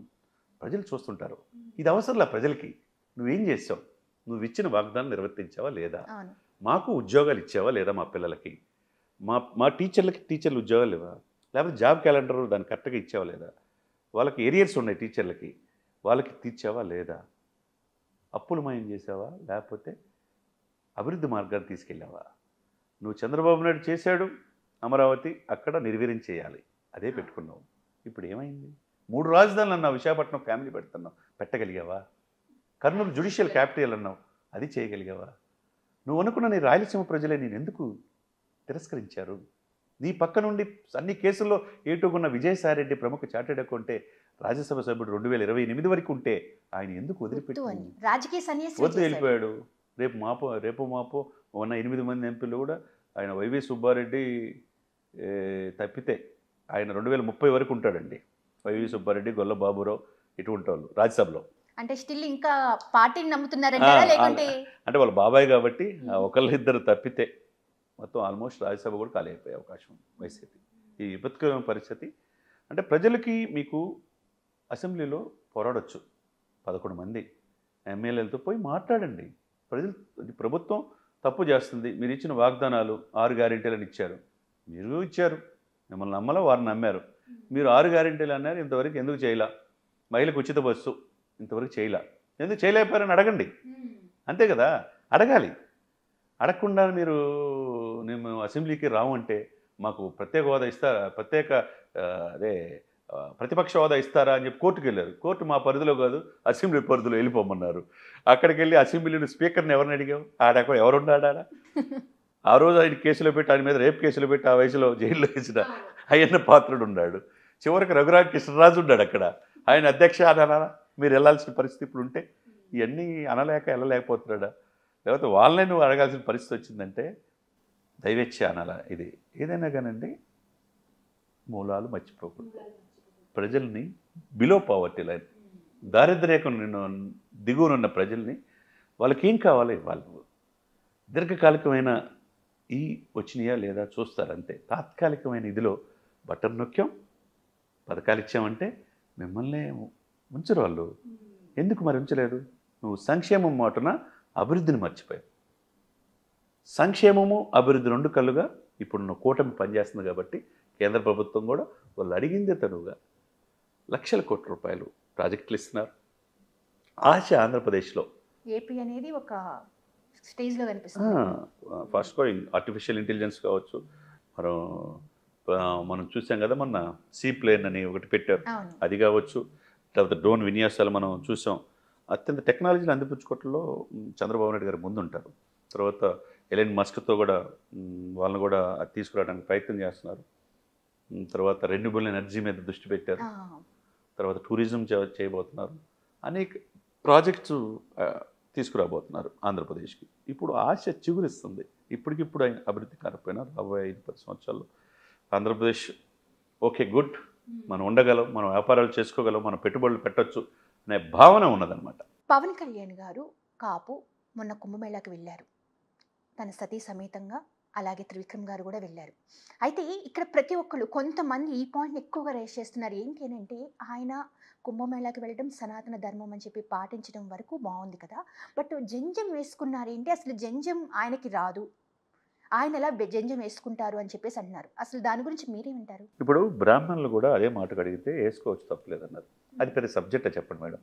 ప్రజలు చూస్తుంటారు. ఇది అవసరంలా ప్రజలకి. నువ్వేం చేసావు? నువ్వు ఇచ్చిన వాగ్దానం నిర్వర్తించావా లేదా? మాకు ఉద్యోగాలు ఇచ్చావా లేదా? మా పిల్లలకి, మా టీచర్లు ఉద్యోగాలు లేవా? లేకపోతే జాబ్ క్యాలెండర్ దాన్ని కరెక్ట్గా ఇచ్చావా లేదా? వాళ్ళకి ఏరియర్స్ ఉన్నాయి టీచర్లకి, వాళ్ళకి తీర్చావా లేదా? అప్పులు మాయం చేసావా? లేకపోతే అభివృద్ధి మార్గాన్ని తీసుకెళ్ళావా? నువ్వు చంద్రబాబు నాయుడు చేశాడు అమరావతి, అక్కడ నిర్వీర్యం చేయాలి, అదే పెట్టుకున్నావు. ఇప్పుడు ఏమైంది? 3 రాజధానులు అన్నావు, విశాఖపట్నం ఫ్యామిలీ పెడుతున్నావు, పెట్టగలిగావా? కర్నూలు జ్యుడిషియల్ క్యాపిటల్ అన్నావు, అది చేయగలిగావా? నువ్వు అనుకున్న నీ రాయలసీమ ప్రజలే నేను ఎందుకు తిరస్కరించారు? నీ పక్క నుండి అన్ని కేసుల్లో ఏటుకున్న విజయసాయిరెడ్డి ప్రముఖ చార్టెడ్ అకౌంటే రాజ్యసభ సభ్యుడు 2028 వరకు ఉంటే ఆయన ఎందుకు వదిలిపెట్టి వెళ్ళిపోయాడు? రేపు మాపో ఉన్న 8 మంది ఎంపీలు కూడా ఆయన వైవి సుబ్బారెడ్డి తప్పితే ఆయన 2030 వరకు ఉంటాడండి. వైవి సుబ్బారెడ్డి, గొల్ల బాబురావు ఇటువంటి వాళ్ళు రాజ్యసభలో. అంటే స్టిల్ ఇంకా పార్టీని నమ్ముతున్నారంటారా? లేకుంటే అంటే వాళ్ళ బాబాయ్ కాబట్టి ఒకళ్ళిద్దరు తప్పితే మొత్తం ఆల్మోస్ట్ రాజ్యసభ కూడా ఖాళీ అయిపోయే అవకాశం వైసీపీ. ఈ విపత్కరమైన పరిస్థితి. అంటే ప్రజలకి మీకు అసెంబ్లీలో పోరాడొచ్చు 11 మంది ఎమ్మెల్యేలతో పోయి మాట్లాడండి. ప్రభుత్వం తప్పు చేస్తుంది. మీరు ఇచ్చిన వాగ్దానాలు 6 గ్యారెంటీలను ఇచ్చారు, మీరు ఇచ్చారు, మిమ్మల్ని నమ్మలా, వారిని నమ్మారు. మీరు 6 గ్యారెంటీలు అన్నారు, ఇంతవరకు ఎందుకు చేయలా? మహిళకు ఉచిత బస్సు ఇంతవరకు చేయలా, ఎందుకు చేయలేకపోయారని అడగండి. అంతే కదా, అడగాలి. అడగకుండా మీరు మేము అసెంబ్లీకి రావంటే మాకు ప్రత్యేక హోదా ఇస్తారా, ప్రత్యేక ప్రతిపక్ష హోదా ఇస్తారా అని చెప్పి కోర్టుకు వెళ్ళారు. కోర్టు మా పరిధిలో కాదు, అసెంబ్లీ పరిధిలో వెళ్ళిపోమన్నారు. అక్కడికి వెళ్ళి అసెంబ్లీలో స్పీకర్ని ఎవరిని అడిగాం? ఆడక్కడ ఎవరున్నాడా? ఆ రోజు ఆయన కేసులో పెట్టి, ఆయన మీద రేపు కేసులో పెట్టి ఆ వయసులో జైల్లో వేసిన అయ్యన్న పాత్రుడు ఉన్నాడు. చివరికి రఘురామ కృష్ణరాజు ఉన్నాడు అక్కడ. ఆయన అధ్యక్ష అనాలా? మీరు వెళ్ళాల్సిన పరిస్థితి ఇప్పుడు ఉంటే ఇవన్నీ అనలేక వెళ్ళలేకపోతున్నాడా? లేకపోతే వాళ్ళనే నువ్వు అడగాల్సిన పరిస్థితి వచ్చిందంటే దైవేచ్ఛ అనాలా? ఇది ఏదైనా కానండి, మూలాలు మర్చిపోకూడదు. ప్రజల్ని బిలో పావర్టీ లైన్, దారిద్ర్యరేఖ దిగువనున్న ప్రజల్ని వాళ్ళకి ఏం కావాలి, వాళ్ళు దీర్ఘకాలికమైన ఈ వచ్చినాయా లేదా చూస్తారంతే. తాత్కాలికమైన ఇదిలో బటన్ నొక్కాం, పథకాలు ఇచ్చామంటే మిమ్మల్ని ఉంచరు వాళ్ళు. ఎందుకు మరి ఉంచలేదు? నువ్వు సంక్షేమం మాటున అభివృద్ధిని మర్చిపోయావు. సంక్షేమము అభివృద్ధి రెండు కళ్ళుగా ఇప్పుడు కూటమి పనిచేస్తుంది కాబట్టి కేంద్ర ప్రభుత్వం కూడా వాళ్ళు అడిగిందే తనువుగా లక్షల కోట్ల రూపాయలు ప్రాజెక్టులు ఇస్తున్నారు. ఆశ ఆంధ్రప్రదేశ్లో ఏపీ అనేది ఒక స్టేజ్లో కనిపిస్తుంది. ఫస్ట్ గోయింగ్ ఆర్టిఫిషియల్ ఇంటెలిజెన్స్ కావచ్చు, మనం చూసాం కదా మొన్న సీ ప్లేన్ అని ఒకటి పెట్టారు, అది కావచ్చు. తర్వాత డ్రోన్ విన్యాసాలు మనం చూసాం. అత్యంత టెక్నాలజీని అందిపుచ్చుకోవడంలో చంద్రబాబు నాయుడు గారు ముందుంటారు. తర్వాత ఎలెన్ మస్క్తో కూడా వాళ్ళని కూడా అది తీసుకురావడానికి ప్రయత్నం చేస్తున్నారు. తర్వాత రెన్యూబుల్ ఎనర్జీ మీద దృష్టి పెట్టారు. తర్వాత టూరిజం చేయబోతున్నారు. అనేక ప్రాజెక్ట్స్ తీసుకురాబోతున్నారు ఆంధ్రప్రదేశ్కి. ఇప్పుడు ఆశ చిగురిస్తుంది. ఇప్పటికిప్పుడు ఆయన అభివృద్ధి కాకపోయినా రాబోయే 5-10 సంవత్సరాల్లో ఆంధ్రప్రదేశ్ ఓకే గుడ్, మనం ఉండగలం, మనం వ్యాపారాలు చేసుకోగలం, మనం పెట్టుబడులు పెట్టచ్చు అనే భావన ఉన్నదన్నమాట. పవన్ కళ్యాణ్ గారు కాపు మొన్న కుంభమేళాకి వెళ్ళారు, తన సతీ సమేతంగా. అలాగే త్రివిక్రమ్ గారు కూడా వెళ్ళారు. అయితే ఇక్కడ ప్రతి ఒక్కళ్ళు కొంతమంది ఈ పాయింట్ని ఎక్కువగా రేస్ చేస్తున్నారు. ఏంటంటే ఆయన కుంభమేళాకి వెళ్ళడం సనాతన ధర్మం అని చెప్పి పాటించడం వరకు బాగుంది కదా, బట్ జంజం వేసుకున్నారేంటి? అసలు జంజం ఆయనకి రాదు, ఆయన ఎలా జంజం వేసుకుంటారు అని చెప్పేసి అంటున్నారు. అసలు దాని గురించి మీరేమంటారు? ఇప్పుడు బ్రాహ్మణులు కూడా అదే మాట అడిగితే వేసుకోవచ్చు, తప్పలేదన్నారు. అది పెద్ద సబ్జెక్టే చెప్పండి మేడం.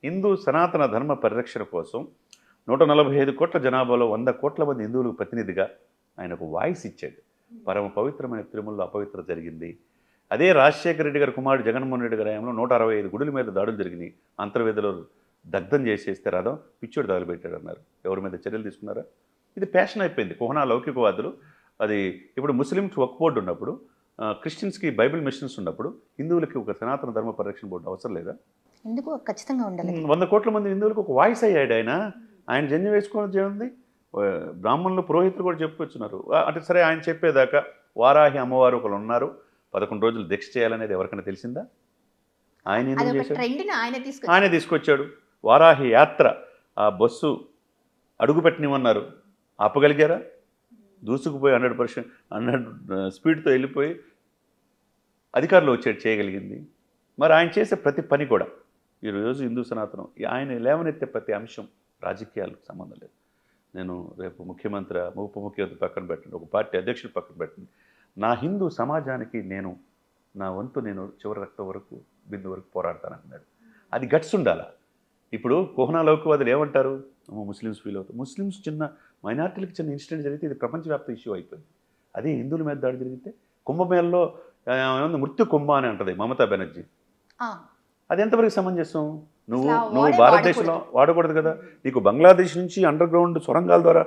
హిందూ సనాతన ధర్మ పరిరక్షణ కోసం 145 కోట్ల జనాభాలో 100 కోట్ల మంది హిందువులకు ప్రతినిధిగా ఆయన ఒక వాయిస్ ఇచ్చాడు. పరమ పవిత్రమైన తిరుమలలో అపవిత్ర జరిగింది. అదే రాజశేఖర రెడ్డి గారి కుమారుడు జగన్మోహన్ రెడ్డి గారి హయాంలో 165 గుడుల మీద దాడులు జరిగినాయి. అంతర్వేదిలో దగ్ధం చేసేస్తే రథం పిచ్చోడు తగలబెట్టాడు అన్నారు. ఎవరి మీద చర్యలు తీసుకున్నారా? ఇది ప్యాషన్ అయిపోయింది. కుహనా లౌకికవాదులు అది. ఇప్పుడు ముస్లిమ్స్ వక్ఫ్ బోర్డు ఉన్నప్పుడు, క్రిస్టియన్స్కి బైబిల్ మిషన్స్ ఉన్నప్పుడు హిందువులకి ఒక సనాతన ధర్మ పరిరక్షణ బోర్డు అవసరం లేదా? ఎందుకు ఖచ్చితంగా ఉండాలి? 100 కోట్ల మంది హిందువులకు ఒక వాయిస్ అయ్యాడు ఆయన. ఆయన జన్యం వేసుకోవడం ఏముంది? బ్రాహ్మణులు పురోహితులు కూడా చెప్పుకొచ్చున్నారు. అంటే సరే, ఆయన చెప్పేదాకా వారాహి అమ్మవారు ఒకరు ఉన్నారు, 11 రోజులు దీక్ష చేయాలనేది ఎవరికైనా తెలిసిందా? ఆయన ఎందుకు చేశాడు? ఆయనే తీసుకొచ్చాడు. వారాహి యాత్ర ఆ బస్సు అడుగుపెట్టనివన్నారు, ఆపగలిగారా? దూసుకుపోయి 100 స్పీడ్తో వెళ్ళిపోయి అధికారులు వచ్చేది చేయగలిగింది. మరి ఆయన చేసే ప్రతి పని కూడా ఈరోజు హిందూ సనాతనం, ఆయన లేవనెత్తే ప్రతి అంశం రాజకీయాలకు సంబంధం లేదు. నేను రేపు ముఖ్యమంత్రి, ఉప ముఖ్యమంత్రి పక్కన పెట్టండి, ఒక పార్టీ అధ్యక్షుడు పక్కన పెట్టండి, నా హిందూ సమాజానికి నేను నా వంతు నేను చివరి రక్తం వరకు బిందు వరకు పోరాడతానన్నాడు. అది గట్స్ ఉండాలా? ఇప్పుడు కుహనా లౌకికవాదులు ఏమంటారు? ముస్లిమ్స్ ఫీల్ అవుతారు. ముస్లిమ్స్ చిన్న మైనార్టీలకు చిన్న ఇన్సిడెంట్ జరిగితే ఇది ప్రపంచవ్యాప్త ఇష్యూ అయిపోయింది. అదే హిందువుల మీద దాడి జరిగితే కుంభమేళలో మృత్యు కుంభ అని అంటది మమతా బెనర్జీ. అది ఎంతవరకు సమంజసం? నువ్వు భారతదేశంలో వాడకూడదు కదా. నీకు బంగ్లాదేశ్ నుంచి అండర్ గ్రౌండ్ సొరంగాల ద్వారా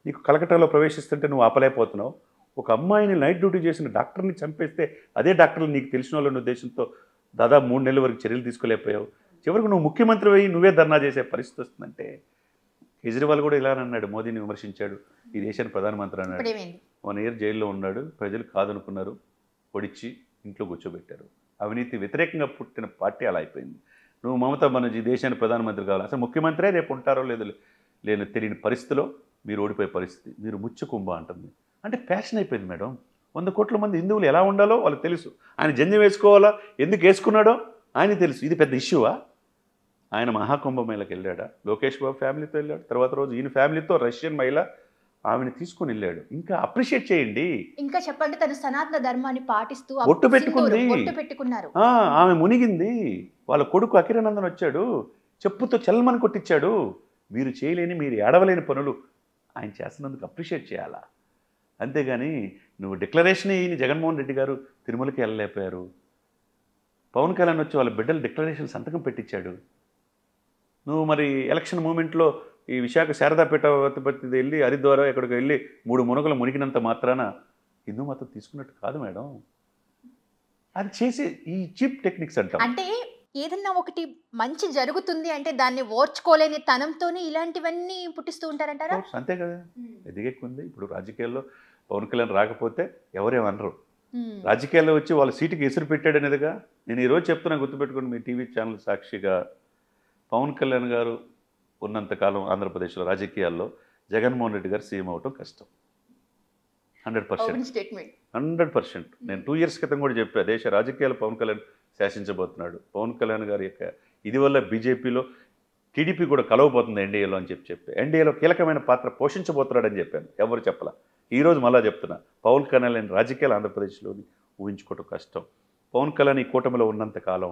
నీకు కలకట్టాలో ప్రవేశిస్తుంటే నువ్వు ఆపలేకపోతున్నావు. ఒక అమ్మాయిని నైట్ డ్యూటీ చేసిన డాక్టర్ని చంపేస్తే అదే డాక్టర్లు నీకు తెలిసిన వాళ్ళ ఉద్దేశంతో దాదాపు 3 నెలల వరకు చర్యలు తీసుకోలేకపోయావు. చివరికి నువ్వు ముఖ్యమంత్రి అయ్యి నువ్వే ధర్నా చేసే పరిస్థితి వస్తుందంటే, కేజ్రీవాల్ కూడా ఇలా అన్నాడు, మోదీని విమర్శించాడు, ఈ దేశానికి ప్రధానమంత్రి అన్నాడు. 1 ఇయర్ జైల్లో ఉన్నాడు. ప్రజలు కాదనుకున్నారు, పొడిచి ఇంట్లో కూర్చోబెట్టారు. అవినీతి వ్యతిరేకంగా పుట్టిన పార్టీ అలా అయిపోయింది. నువ్వు మమతా బెనర్జీ దేశానికి ప్రధానమంత్రి కావాలి, అసలు ముఖ్యమంత్రే రేపు ఉంటారో లేదో లేని తెలియని పరిస్థితిలో మీరు ఓడిపోయే పరిస్థితి. మీరు ముచ్చుకుంభ అంటుంది. అంటే ఫ్యాషన్ అయిపోయింది మేడం. 100 కోట్ల మంది హిందువులు ఎలా ఉండాలో వాళ్ళకి తెలుసు. ఆయన జంజం వేసుకోవాలా, ఎందుకు వేసుకున్నాడో ఆయన తెలుసు. ఇది పెద్ద ఇష్యూవా? ఆయన మహాకుంభమేళకి వెళ్ళాడా? లోకేష్ బాబు ఫ్యామిలీతో వెళ్ళాడు. తర్వాత రోజు ఈయన ఫ్యామిలీతో రష్యన్ మహిళ ఆమెను తీసుకుని వెళ్ళాడు. ఇంకా అప్రిషియేట్ చేయండి. ఇంకా చెప్పండి, తను సనాతన ధర్మాన్ని పాటిస్తూ ఒట్టు పెట్టుకున్నారు. ఆమె మునిగింది. వాళ్ళ కొడుకు అకిరానందన్ వచ్చాడు, చెప్పుతో చల్లమని కొట్టించాడు. మీరు చేయలేని, మీరు ఏడవలేని పనులు ఆయన చేస్తున్నందుకు అప్రిషియేట్ చేయాలా? అంతేగాని నువ్వు డిక్లరేషన్ అయ్యి జగన్మోహన్ రెడ్డి గారు తిరుమలకి వెళ్ళలేకపోయారు, పవన్ కళ్యాణ్ వచ్చి వాళ్ళ బిడ్డలు డిక్లరేషన్ సంతకం పెట్టించాడు. నువ్వు మరి ఎలక్షన్ మూమెంట్లో ఈ విశాఖ శారదాపేట వెళ్ళి హరిద్వారం ఎక్కడికి వెళ్ళి 3 మునగలు మునిగినంత మాత్రాన హిందూ మతం తీసుకున్నట్టు కాదు మేడం. అది చేసే ఈ చీప్ టెక్నిక్స్ అంటాం. అంటే ఏదన్నా ఒకటి మంచి జరుగుతుంది అంటే దాన్ని ఓర్చుకోలేని తనంతోనే ఇలాంటివన్నీ పుట్టిస్తూ ఉంటారంటారా? అంతే కదా, ఎదిగెక్కుంది. ఇప్పుడు రాజకీయాల్లో పవన్ కళ్యాణ్ రాకపోతే ఎవరేమనరు. రాజకీయాల్లో వచ్చి వాళ్ళ సీటుకి ఎసురు పెట్టాడు అనేదిగా. నేను ఈరోజు చెప్తున్నా, గుర్తుపెట్టుకోండి మీ టీవీ ఛానల్ సాక్షిగా, పవన్ కళ్యాణ్ గారు ఉన్నంతకాలం ఆంధ్రప్రదేశ్లో రాజకీయాల్లో జగన్మోహన్ రెడ్డి గారు సీఎం అవటం కష్టం. 100%. నేను 2 years క్రితం కూడా చెప్పా, దేశ రాజకీయాలు పవన్ కళ్యాణ్ శాసించబోతున్నాడు. పవన్ కళ్యాణ్ గారి యొక్క ఇది వల్ల బీజేపీలో టీడీపీ కూడా కలవబోతుంది ఎన్డీఏలో అని చెప్పి ఎన్డీఏలో కీలకమైన పాత్ర పోషించబోతున్నాడని చెప్పాను. ఎవరు చెప్పలా. ఈరోజు మళ్ళా చెప్తున్నా, పవన్ కళ్యాణ్ రాజకీయాలు ఆంధ్రప్రదేశ్లోని ఊహించుకోవటం కష్టం. పవన్ కళ్యాణ్ ఈ కూటమిలో ఉన్నంతకాలం,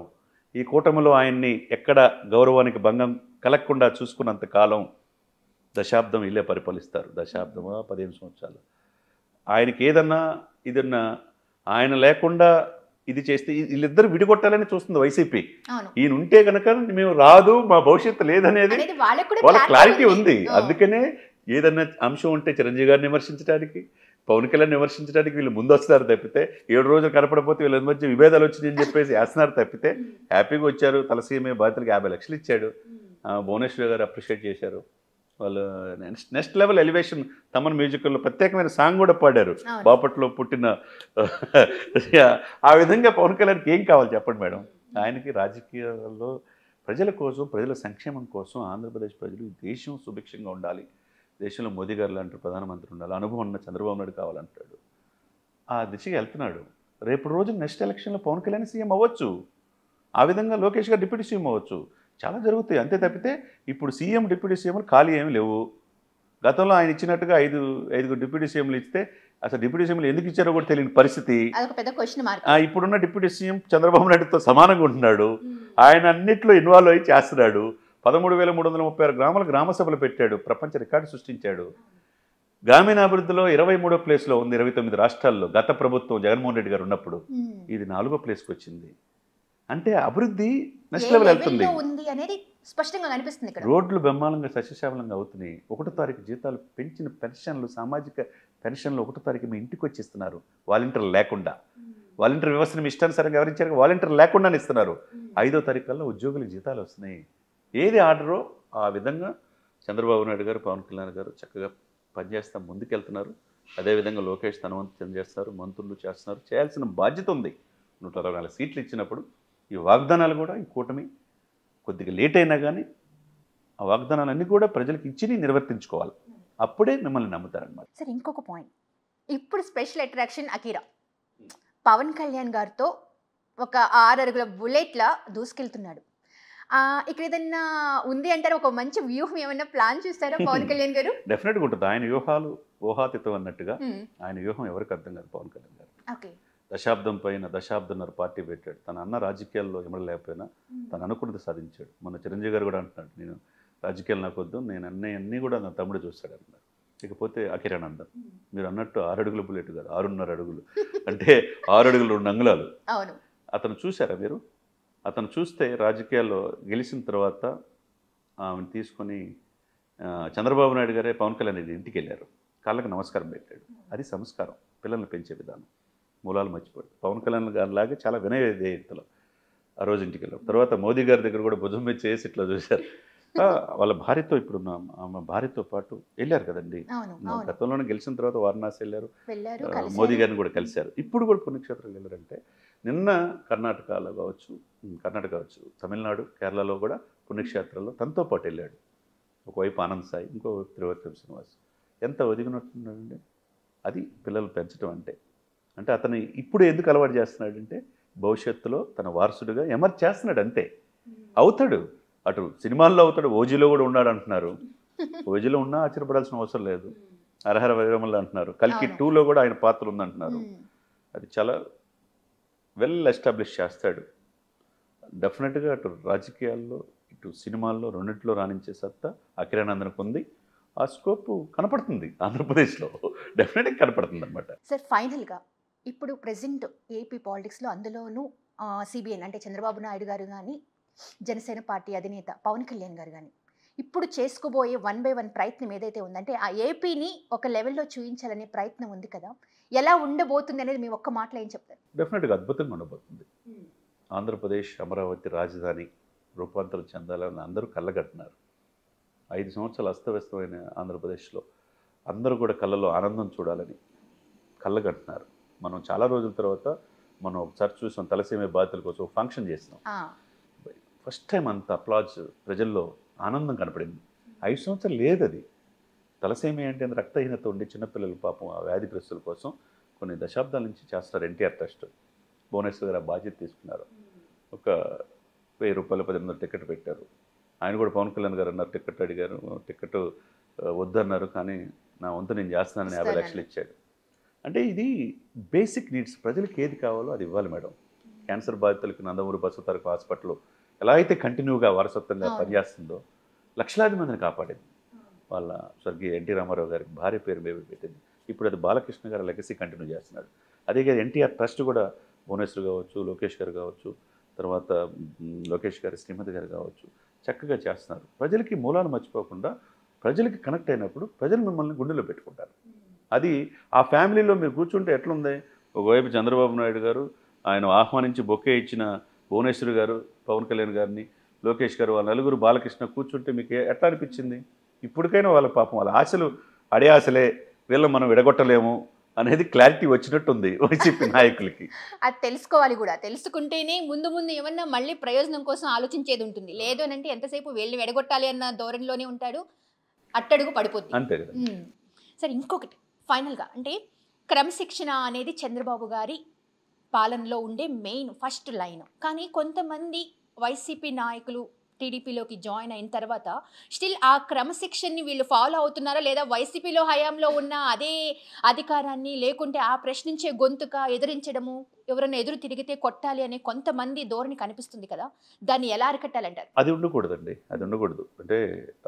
ఈ కూటమిలో ఆయన్ని ఎక్కడ గౌరవానికి భంగం కలగకుండా చూసుకున్నంతకాలం దశాబ్దం ఇల్లే పరిపాలిస్తారు. దశాబ్దమా 15 సంవత్సరాలు. ఆయనకి ఏదన్నా ఇదన్నా ఆయన లేకుండా ఇది చేస్తే వీళ్ళిద్దరు విడిగొట్టాలని చూస్తుంది వైసీపీ. ఈయన ఉంటే కనుక మేము రాదు, మా భవిష్యత్తు లేదనేది వాళ్ళ క్లారిటీ ఉంది. అందుకనే ఏదన్నా అంశం ఉంటే చిరంజీవి గారిని విమర్శించడానికి, పవన్ కళ్యాణ్ విమర్శించడానికి వీళ్ళు ముందు వస్తున్నారు తప్పితే, 7 రోజులు కనపడపోతే వీళ్ళ మధ్య విభేదాలు వచ్చినాయని చెప్పేసి వేస్తున్నారు తప్పితే, హ్యాపీగా వచ్చారు. తలసీమే బాధితులకు 50 లక్షలు ఇచ్చాడు. భువనేశ్వర్ గారు అప్రిషియేట్ చేశారు. వాళ్ళు నెక్స్ట్ లెవెల్ ఎలివేషన్ తమన్ మ్యూజికల్లో ప్రత్యేకమైన సాంగ్ కూడా పాడారు. బాపట్లో పుట్టిన ఆ విధంగా పవన్ కళ్యాణ్కి ఏం కావాలి చెప్పండి మేడం. ఆయనకి రాజకీయాల్లో ప్రజల కోసం, ప్రజల సంక్షేమం కోసం ఆంధ్రప్రదేశ్ ప్రజలు ఈ దేశం సుభిక్షంగా ఉండాలి, దేశంలో మోదీ గారు లాంటి ప్రధానమంత్రి ఉండాలి, అనుభవం ఉన్న చంద్రబాబు నాయుడు కావాలంటాడు. ఆ దిశగా వెళ్తున్నాడు. రేపు రోజు నెక్స్ట్ ఎలక్షన్లో పవన్ కళ్యాణ్ సీఎం అవ్వచ్చు. ఆ విధంగా లోకేష్ గారు డిప్యూటీ సీఎం అవ్వచ్చు. చాలా జరుగుతాయి. అంతే తప్పితే ఇప్పుడు సీఎం డిప్యూటీ సీఎంలు ఖాళీ ఏమి లేవు. గతంలో ఆయన ఇచ్చినట్టుగా 5 డిప్యూటీ సీఎంలు ఇస్తే అసలు డిప్యూటీ సీఎంలు ఎందుకు ఇచ్చారో కూడా తెలియని పరిస్థితి. ఇప్పుడున్న డిప్యూటీ సీఎం చంద్రబాబు నాయుడుతో సమానంగా ఉంటున్నాడు. ఆయన అన్నింటిలో ఇన్వాల్వ్ అయ్యి చేస్తున్నాడు. 13,336 గ్రామాల గ్రామ సభలు పెట్టాడు. ప్రపంచ రికార్డు సృష్టించాడు. గ్రామీణాభివృద్ధిలో 23వ ప్లేస్లో ఉంది 29 రాష్ట్రాల్లో. గత ప్రభుత్వం జగన్మోహన్ రెడ్డి గారు ఉన్నప్పుడు ఇది 4వ ప్లేస్కి వచ్చింది. అంటే అభివృద్ధి నెక్స్ట్ లెవెల్ వెళ్తుంది. రోడ్లు బ్రహ్మాండంగా సస్యశ్యామలంగా అవుతున్నాయి. 1వ తారీఖు జీతాలు పెంచిన పెన్షన్లు, సామాజిక పెన్షన్లు 1వ తారీఖు మీ ఇంటికి వచ్చి ఇస్తున్నారు. వాలంటీర్లు లేకుండా, వాలంటీర్ వ్యవస్థను మీ ఇష్టానుసారంగా ఎవరించారు, వాలంటీర్ లేకుండానే ఇస్తున్నారు. 5వ తారీఖు కల్లా ఉద్యోగులకు జీతాలు వస్తున్నాయి. ఏది ఆర్డరో ఆ విధంగా చంద్రబాబు నాయుడు గారు, పవన్ కళ్యాణ్ గారు చక్కగా పనిచేస్తూ ముందుకెళ్తున్నారు. అదేవిధంగా లోకేష్ తన వంతు పనిచేస్తారు, మంత్రులు చేస్తున్నారు. చేయాల్సిన బాధ్యత ఉంది. 124 సీట్లు ఇచ్చినప్పుడు ఈ వాగ్దానాలు కూడా, ఈ కూటమి కొద్దిగా లేట్ అయినా కానీ ఆ వాగ్దానాలన్నీ కూడా ప్రజలకు ఇచ్చి నిర్వర్తించుకోవాలి. అప్పుడే మిమ్మల్ని నమ్ముతారన్నమాట. సార్ ఇంకొక పాయింట్, ఇప్పుడు స్పెషల్ అట్రాక్షన్ అకీరా పవన్ కళ్యాణ్ గారితో ఒక 6 అడుగుల బుల్లెట్లా దూసుకెళ్తున్నాడు. ఇక్కడ ఏదన్నా ఉంది అంటారు, ఒక మంచి వ్యూహం ఏమన్నా ప్లాన్ చేస్తారా పవన్ కళ్యాణ్ గారు? డెఫినెట్గా ఉంటుంది. ఆయన వ్యూహాలు ఊహాతీతం అన్నట్టుగా ఆయన వ్యూహం ఎవరికి అర్థం కాదు పవన్ కళ్యాణ్ గారు. దశాబ్దం పైన దశాబ్దంన్నర పార్టీ పెట్టాడు. తన అన్న రాజకీయాల్లో ఇమడలేకపోయినా తను అనుకున్నది సాధించాడు. మన చిరంజీవి గారు కూడా అంటున్నాడు, నేను రాజకీయాలు నాకు వద్దు, నేను అన్నీ కూడా నా తమ్ముడు చూస్తాడు అన్నారు. ఇకపోతే అఖిరానందన్ మీరు అన్నట్టు 6 అడుగుల బుల్లెట్ కాదు, 6.5 అడుగులు, అంటే 6 అడుగులు 2 అంగుళాలు. అతను చూసారా మీరు? అతను చూస్తే రాజకీయాల్లో గెలిచిన తర్వాత ఆమెను తీసుకొని చంద్రబాబు నాయుడు గారే పవన్ కళ్యాణ్ ఇంటికి వెళ్ళారు. కాళ్ళకి నమస్కారం పెట్టాడు. అది సంస్కారం, పిల్లల్ని పెంచే విధానం. మూలాలు మర్చిపోయాడు. పవన్ కళ్యాణ్ గారి లాగా చాలా వినయదేయతలు ఆ రోజు ఇంటికి వెళ్ళారు. తర్వాత మోదీ గారి దగ్గర కూడా భుజం మీద చేసి ఇట్లా చూశారు. వాళ్ళ భార్యతో, ఇప్పుడు ఆమె భార్యతో పాటు వెళ్ళారు కదండి. గతంలోనే గెలిచిన తర్వాత వారణాసి వెళ్ళారు, మోదీ గారిని కూడా కలిశారు. ఇప్పుడు కూడా పుణ్యక్షేత్రాలు వెళ్ళారంటే నిన్న కర్ణాటకలో కావచ్చు, తమిళనాడు, కేరళలో కూడా పుణ్యక్షేత్రాల్లో తనతో పాటు వెళ్ళాడు. ఒకవైపు ఆనంద్ సాయి, ఇంకోవైపు త్రివిక్రమ్ శ్రీనివాస్. ఎంత ఒదిగినట్టున్నాడండి. అది పిల్లలు పెంచడం అంటే అతను ఇప్పుడు ఎందుకు అలవాటు చేస్తున్నాడంటే భవిష్యత్తులో తన వారసుడిగా ఎమర్జ్ చేస్తున్నాడు. అంతే అవుతాడు. అటు సినిమాల్లో అవుతాడు, ఓజీలో కూడా ఉన్నాడు అంటున్నారు. ఓజీలో ఉన్నా ఆశ్చర్యపడాల్సిన అవసరం లేదు. హరహర వీరమల్లు అంటున్నారు. కల్కి 2లో కూడా ఆయన పాత్ర ఉందంటున్నారు. అది చాలా వెల్ ఎస్టాబ్లిష్ చేస్తాడు. డెఫినెట్గా అటు రాజకీయాల్లో, ఇటు సినిమాల్లో రెండింటిలో రాణించే సత్తా అఖిరానందన్కు ఉంది. ఆ స్కోప్ కనపడుతుంది ఆంధ్రప్రదేశ్లో, డెఫినెట్గా కనపడుతుంది అనమాట. సార్ ఫైనల్గా ఇప్పుడు ప్రెసెంట్ ఏపీ పాలిటిక్స్లో, అందులోనూ సిబిఎన్ అంటే చంద్రబాబు నాయుడు గారు కానీ, జనసేన పార్టీ అధినేత పవన్ కళ్యాణ్ గారు కానీ ఇప్పుడు చేసుకోబోయే 1 బై 1 ప్రయత్నం ఏదైతే ఉందంటే ఆ ఏపీని ఒక లెవెల్‌లో చూయించాలనే ప్రయత్నం ఉంది కదా! ఎలా ఉండబోతుంది అనేది మీ ఒక్క మాటలో ఏం చెప్తారు? డెఫినెట్గా అద్భుతంగా ఉండబోతుంది. ఆంధ్రప్రదేశ్ అమరావతి రాజధాని రూపాంతరం చెందాలని అందరూ కళ్ళగంటున్నారు. 5 సంవత్సరాలు అస్తవ్యస్తమైన ఆంధ్రప్రదేశ్లో అందరూ కూడా కళ్ళలో ఆనందం చూడాలని కళ్ళగంటున్నారు. మనం చాలా రోజుల తర్వాత మనం ఒకసారి చూసాం, తలసీమ బాధితుల కోసం ఒక ఫంక్షన్ చేసినాం. ఫస్ట్ టైం అంత అప్లాజ్ ప్రజల్లో ఆనందం కనపడింది. 5 సంవత్సరాలు లేదు అది. తలసేమి అంటే రక్తహీనత ఉండి చిన్నపిల్లలు పాపం ఆ వ్యాధిగ్రస్తుల కోసం కొన్ని దశాబ్దాల నుంచి చేస్తారు. ఎన్టీఆర్ ట్రస్ట్ భువనేశ్వర్ గారు ఆ బాధ్యత తీసుకున్నారు. ఒక 1000 రూపాయలు 1800 టికెట్ పెట్టారు. ఆయన కూడా పవన్ కళ్యాణ్ గారు అన్నారు, టికెట్ అడిగారు, టికెట్ వద్దన్నారు, కానీ నా వంతు నేను చేస్తున్నానని 50 లక్షలు ఇచ్చాడు. అంటే ఇది బేసిక్ నీడ్స్. ప్రజలకు ఏది కావాలో అది ఇవ్వాలి మేడం. క్యాన్సర్ బాధితులకి నందమూరి బసవతారక హాస్పిటల్ ఎలా అయితే కంటిన్యూగా వారసత్వంగా పనిచేస్తుందో లక్షలాది మందిని కాపాడింది. వాళ్ళ స్వర్గీయ ఎన్టీ రామారావు గారికి భార్య పేరు మీద పెట్టింది. ఇప్పుడు అది బాలకృష్ణ గారు లెగసీ కంటిన్యూ చేస్తున్నాడు. అదే కాదు ఎన్టీఆర్ ట్రస్ట్ కూడా భువనేశ్వర్ కావచ్చు, లోకేష్ గారు కావచ్చు, తర్వాత లోకేష్ గారి శ్రీమతి గారు కావచ్చు చక్కగా చేస్తున్నారు. ప్రజలకి మూలాలు మర్చిపోకుండా ప్రజలకి కనెక్ట్ అయినప్పుడు ప్రజలు మిమ్మల్ని గుండెలో పెట్టుకుంటారు. అది ఆ ఫ్యామిలీలో మీరు కూర్చుంటే ఎట్లుంది, ఒకవైపు చంద్రబాబు నాయుడు గారు ఆయన ఆహ్వానించి బొకే ఇచ్చిన భువనేశ్వర్ గారు, పవన్ కళ్యాణ్ గారిని, లోకేష్ గారు, వాళ్ళ నలుగురు, బాలకృష్ణ కూర్చుంటే మీకు ఎట్లా అనిపించింది? ఇప్పటికైనా వాళ్ళ పాపం వాళ్ళ ఆశలు అడే ఆశలే, వీళ్ళు మనం విడగొట్టలేము అనేది క్లారిటీ వచ్చినట్టుంది వైసీపీ నాయకులకి. అది తెలుసుకోవాలి కూడా. తెలుసుకుంటేనే ముందు ముందు ఏమన్నా మళ్ళీ ప్రయోజనం కోసం ఆలోచించేది ఉంటుంది. లేదు అని అంటే ఎంతసేపు వీళ్ళని విడగొట్టాలి అన్న ధోరణిలోనే ఉంటాడు, అట్టడుగు పడిపోద్ది. అంతే కదా. సరే, ఇంకొకటి ఫైనల్గా అంటే క్రమశిక్షణ అనేది చంద్రబాబు గారి పాలనలో ఉండే మెయిన్ ఫస్ట్ లైన్. కానీ కొంతమంది వైసీపీ నాయకులు టీడీపీలోకి జాయిన్ అయిన తర్వాత స్టిల్ ఆ క్రమశిక్షణని వీళ్ళు ఫాలో అవుతున్నారా, లేదా వైసీపీలో హయాంలో ఉన్న అదే అధికారాన్ని లేకుంటే ఆ ప్రశ్నించే గొంతుక ఎదిరించడము, ఎవరైనా ఎదురు తిరిగితే కొట్టాలి అనే కొంతమంది ధోరణి కనిపిస్తుంది కదా, దాన్ని ఎలా అరికట్టాలంటారు? అది ఉండకూడదండి, అది ఉండకూడదు. అంటే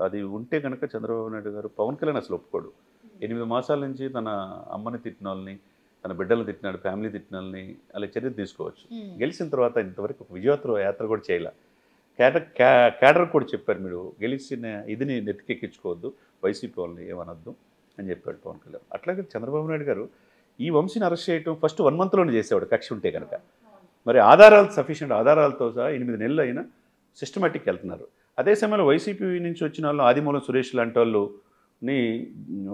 అది ఉంటే కనుక చంద్రబాబు నాయుడు గారు, పవన్ కళ్యాణ్ అసలు ఒప్పుకోడు. 8 మాసాల నుంచి తన అమ్మని తిట్టిన వాళ్ళని, తన బిడ్డలను తిట్టినాడు, ఫ్యామిలీ తిట్టిన వాళ్ళని అలా చర్య తీసుకోవచ్చు. గెలిచిన తర్వాత ఇంతవరకు ఒక విజయోత్తర యాత్ర కూడా చేయాల. క్యాడర్ కూడా చెప్పారు, మీరు గెలిచిన ఇదిని నెత్తికెక్కించుకోవద్దు, వైసీపీ వాళ్ళని ఏమనొద్దు అని చెప్పాడు పవన్ కళ్యాణ్. అట్లాగే చంద్రబాబు నాయుడు గారు ఈ వంశీని అరెస్ట్ చేయడం ఫస్ట్ 1 మంత్లోనే చేసేవాడు కక్ష ఉంటే కనుక. మరి ఆధారాలు సఫిషియెంట్ ఆధారాలతో సహా 8 నెలలు అయినా సిస్టమేటిక్ వెళ్తున్నారు. అదే సమయంలో వైసీపీ నుంచి వచ్చిన వాళ్ళు ఆదిమూలం సురేష్ లాంటి వాళ్ళని,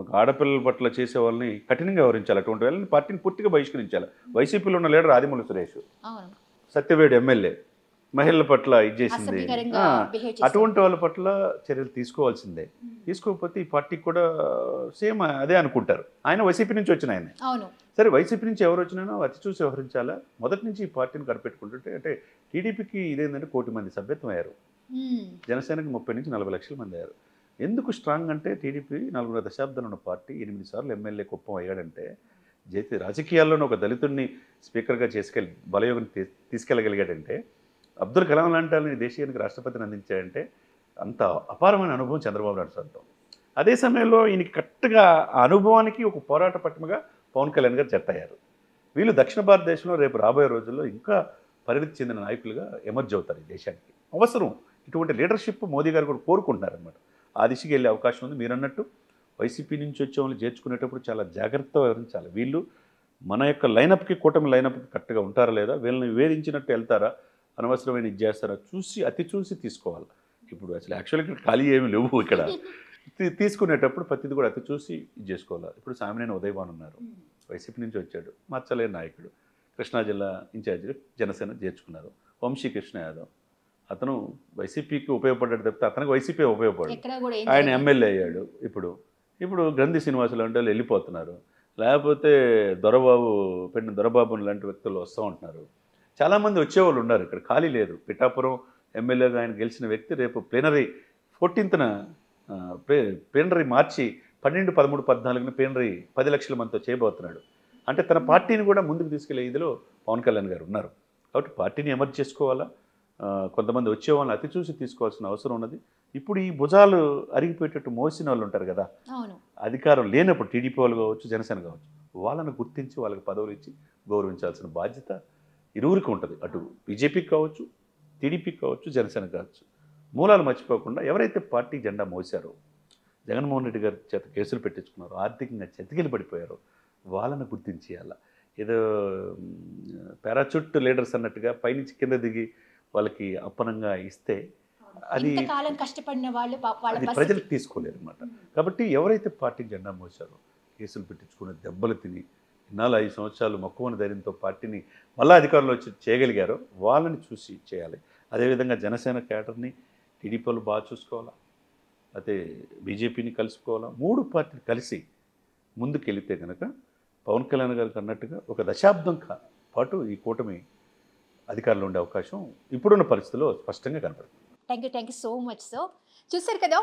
ఒక ఆడపిల్లల పట్ల చేసే వాళ్ళని కఠినంగా వ్యవహరించాలి. అటువంటి వాళ్ళని పార్టీని పూర్తిగా బహిష్కరించాలి. వైసీపీలో ఉన్న లీడర్ ఆదిమూలం సురేష్, సత్యవేడు ఎమ్మెల్యే, మహిళల పట్ల ఇచ్చేసింది. అటువంటి వాళ్ళ పట్ల చర్యలు తీసుకోవాల్సిందే. తీసుకోకపోతే ఈ పార్టీకి కూడా సేమ్ అదే అనుకుంటారు. ఆయన వైసీపీ నుంచి వచ్చిన ఆయన. సరే, వైసీపీ నుంచి ఎవరు వచ్చినానో అతి చూసి వ్యవహరించాలా. మొదటి నుంచి ఈ పార్టీని కనిపెట్టుకుంటుంటే, అంటే టీడీపీకి ఇదేంటంటే 1 కోటి మంది సభ్యత్వం అయ్యారు, జనసేనకి 30 నుంచి 40 లక్షల మంది అయ్యారు. ఎందుకు స్ట్రాంగ్ అంటే టీడీపీ 4 దశాబ్దాలు ఉన్న పార్టీ 8 సార్లు ఎమ్మెల్యే కుప్పం అయ్యాడంటే, రాజకీయాల్లోనే ఒక దళితుడిని స్పీకర్గా బలయోగం తీసుకెళ్ళగలిగాడంటే, అబ్దుల్ కలాం లాంటి వాళ్ళని దేశీయానికి రాష్ట్రపతిని అందించాడంటే అంత అపారమైన అనుభవం చంద్రబాబు నాయుడు సొంతం. అదే సమయంలో ఈయనకి కరెక్ట్గా ఆ అనుభవానికి ఒక పోరాట పట్టుమగా పవన్ కళ్యాణ్ గారు జత అయ్యారు. వీళ్ళు దక్షిణ భారతదేశంలో రేపు రాబోయే రోజుల్లో ఇంకా పరిణితి చెందిన నాయకులుగా ఎమర్జ్ అవుతారు ఈ దేశానికి. అవసరం ఇటువంటి లీడర్షిప్ మోదీ గారు కూడా కోరుకుంటున్నారన్నమాట. ఆ దిశకి వెళ్ళే అవకాశం ఉంది. మీరు అన్నట్టు వైసీపీ నుంచి వచ్చే వాళ్ళు చేర్చుకునేటప్పుడు చాలా జాగ్రత్తగా వ్యవహరించాలి. వీళ్ళు మన యొక్క లైనప్కి, కూటమి లైనప్కి కరెక్ట్గా ఉంటారా లేదా, వీళ్ళని వివేదించినట్టు వెళ్తారా, అనవసరమైన ఇది చేస్తారా చూసి అతి చూసి తీసుకోవాలి. ఇప్పుడు అసలు యాక్చువల్గా ఇక్కడ ఖాళీ ఏమి లేవు. ఇక్కడ తీసుకునేటప్పుడు ప్రతిది కూడా అతి చూసి ఇది చేసుకోవాలి. ఇప్పుడు సామినేని ఉదయభాన్ ఉన్నారు, వైసీపీ నుంచి వచ్చాడు, మచ్చలేని నాయకుడు, కృష్ణా జిల్లా ఇన్ఛార్జి జనసేన చేర్చుకున్నారు. వంశీ కృష్ణ యాదవ్, అతను వైసీపీకి ఉపయోగపడ్డాడు తప్పితే అతనికి వైసీపీ ఉపయోగపడ్డాడు. ఆయన ఎమ్మెల్యే అయ్యాడు. ఇప్పుడు గ్రంథి శ్రీనివాసులు లాంటి వాళ్ళు వెళ్ళిపోతున్నారు, లేకపోతే దొరబాబు లాంటి వ్యక్తులు వస్తూ ఉంటున్నారు. చాలామంది వచ్చేవాళ్ళు ఉన్నారు, ఇక్కడ ఖాళీ లేదు. పిఠాపురం ఎమ్మెల్యేగా ఆయన గెలిచిన వ్యక్తి రేపు ప్లీనరీ 14న ప్లీనరీ మార్చి 12, 13, 14న ప్లీనరీ 10 లక్షల మందితో చేయబోతున్నాడు. అంటే తన పార్టీని కూడా ముందుకు తీసుకెళ్లే ఇదిలో పవన్ కళ్యాణ్ గారు ఉన్నారు. కాబట్టి పార్టీని ఎమర్జ్ చేసుకోవాలా, కొంతమంది వచ్చేవాళ్ళని అతి చూసి తీసుకోవాల్సిన అవసరం ఉన్నది. ఇప్పుడు ఈ భుజాలు అరిగిపోయేటట్టు మోసిన వాళ్ళు ఉంటారు కదా, అధికారం లేనప్పుడు టీడీపీ వాళ్ళు కావచ్చు, జనసేన కావచ్చు, వాళ్ళని గుర్తించి వాళ్ళకి పదవులు ఇచ్చి గౌరవించాల్సిన బాధ్యత ఇరువురికి ఉంటుంది, అటు బీజేపీకి కావచ్చు, టీడీపీకి కావచ్చు, జనసేన కావచ్చు. మూలాలు మర్చిపోకుండా ఎవరైతే పార్టీ జెండా మోసారో, జగన్మోహన్ రెడ్డి గారి చేత కేసులు పెట్టించుకున్నారో, ఆర్థికంగా చెతికిలు పడిపోయారో వాళ్ళని గుర్తించేయాల. ఏదో పారాచూట్ లీడర్స్ అన్నట్టుగా పైనుంచి కింద దిగి వాళ్ళకి అప్పనంగా ఇస్తే అది కాలం కష్టపడిన వాళ్ళు అది ప్రజలకు తీసుకోలేరు అనమాట. కాబట్టి ఎవరైతే పార్టీ జెండా మోసారో, కేసులు పెట్టించుకుని దెబ్బలు తిని ఇన్నాళ్ళు 5 సంవత్సరాలు మక్కువని ధైర్యంతో పార్టీని మళ్ళీ అధికారంలో వచ్చి చేయగలిగారో వాళ్ళని చూసి చేయాలి. అదేవిధంగా జనసేన క్యాడర్ని టీడీపీ వాళ్ళు బాగా చూసుకోవాలా, అయితే బీజేపీని కలుసుకోవాలా. 3 పార్టీలు కలిసి ముందుకెళితే కనుక పవన్ కళ్యాణ్ గారికి అన్నట్టుగా ఒక దశాబ్దం పాటు ఈ కూటమి అధికారంలో ఉండే అవకాశం ఇప్పుడున్న పరిస్థితుల్లో స్పష్టంగా కనపడుతుంది. Thank you so much. So చూసారు కదా,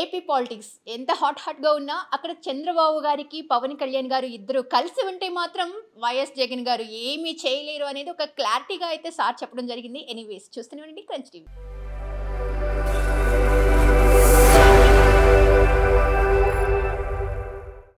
ఏపీ పాలిటిక్స్ ఎంత హాట్గా ఉన్నా అక్కడ చంద్రబాబు గారికి పవన్ కళ్యాణ్ గారు ఇద్దరు కలిసి ఉంటే మాత్రం వైఎస్ జగన్ గారు ఏమీ చేయలేరు అనేది ఒక క్లారిటీగా అయితే సార్ చెప్పడం జరిగింది. ఎనీవేస్ చూస్తూనే ఉండండి క్రంచ్ టీవీ.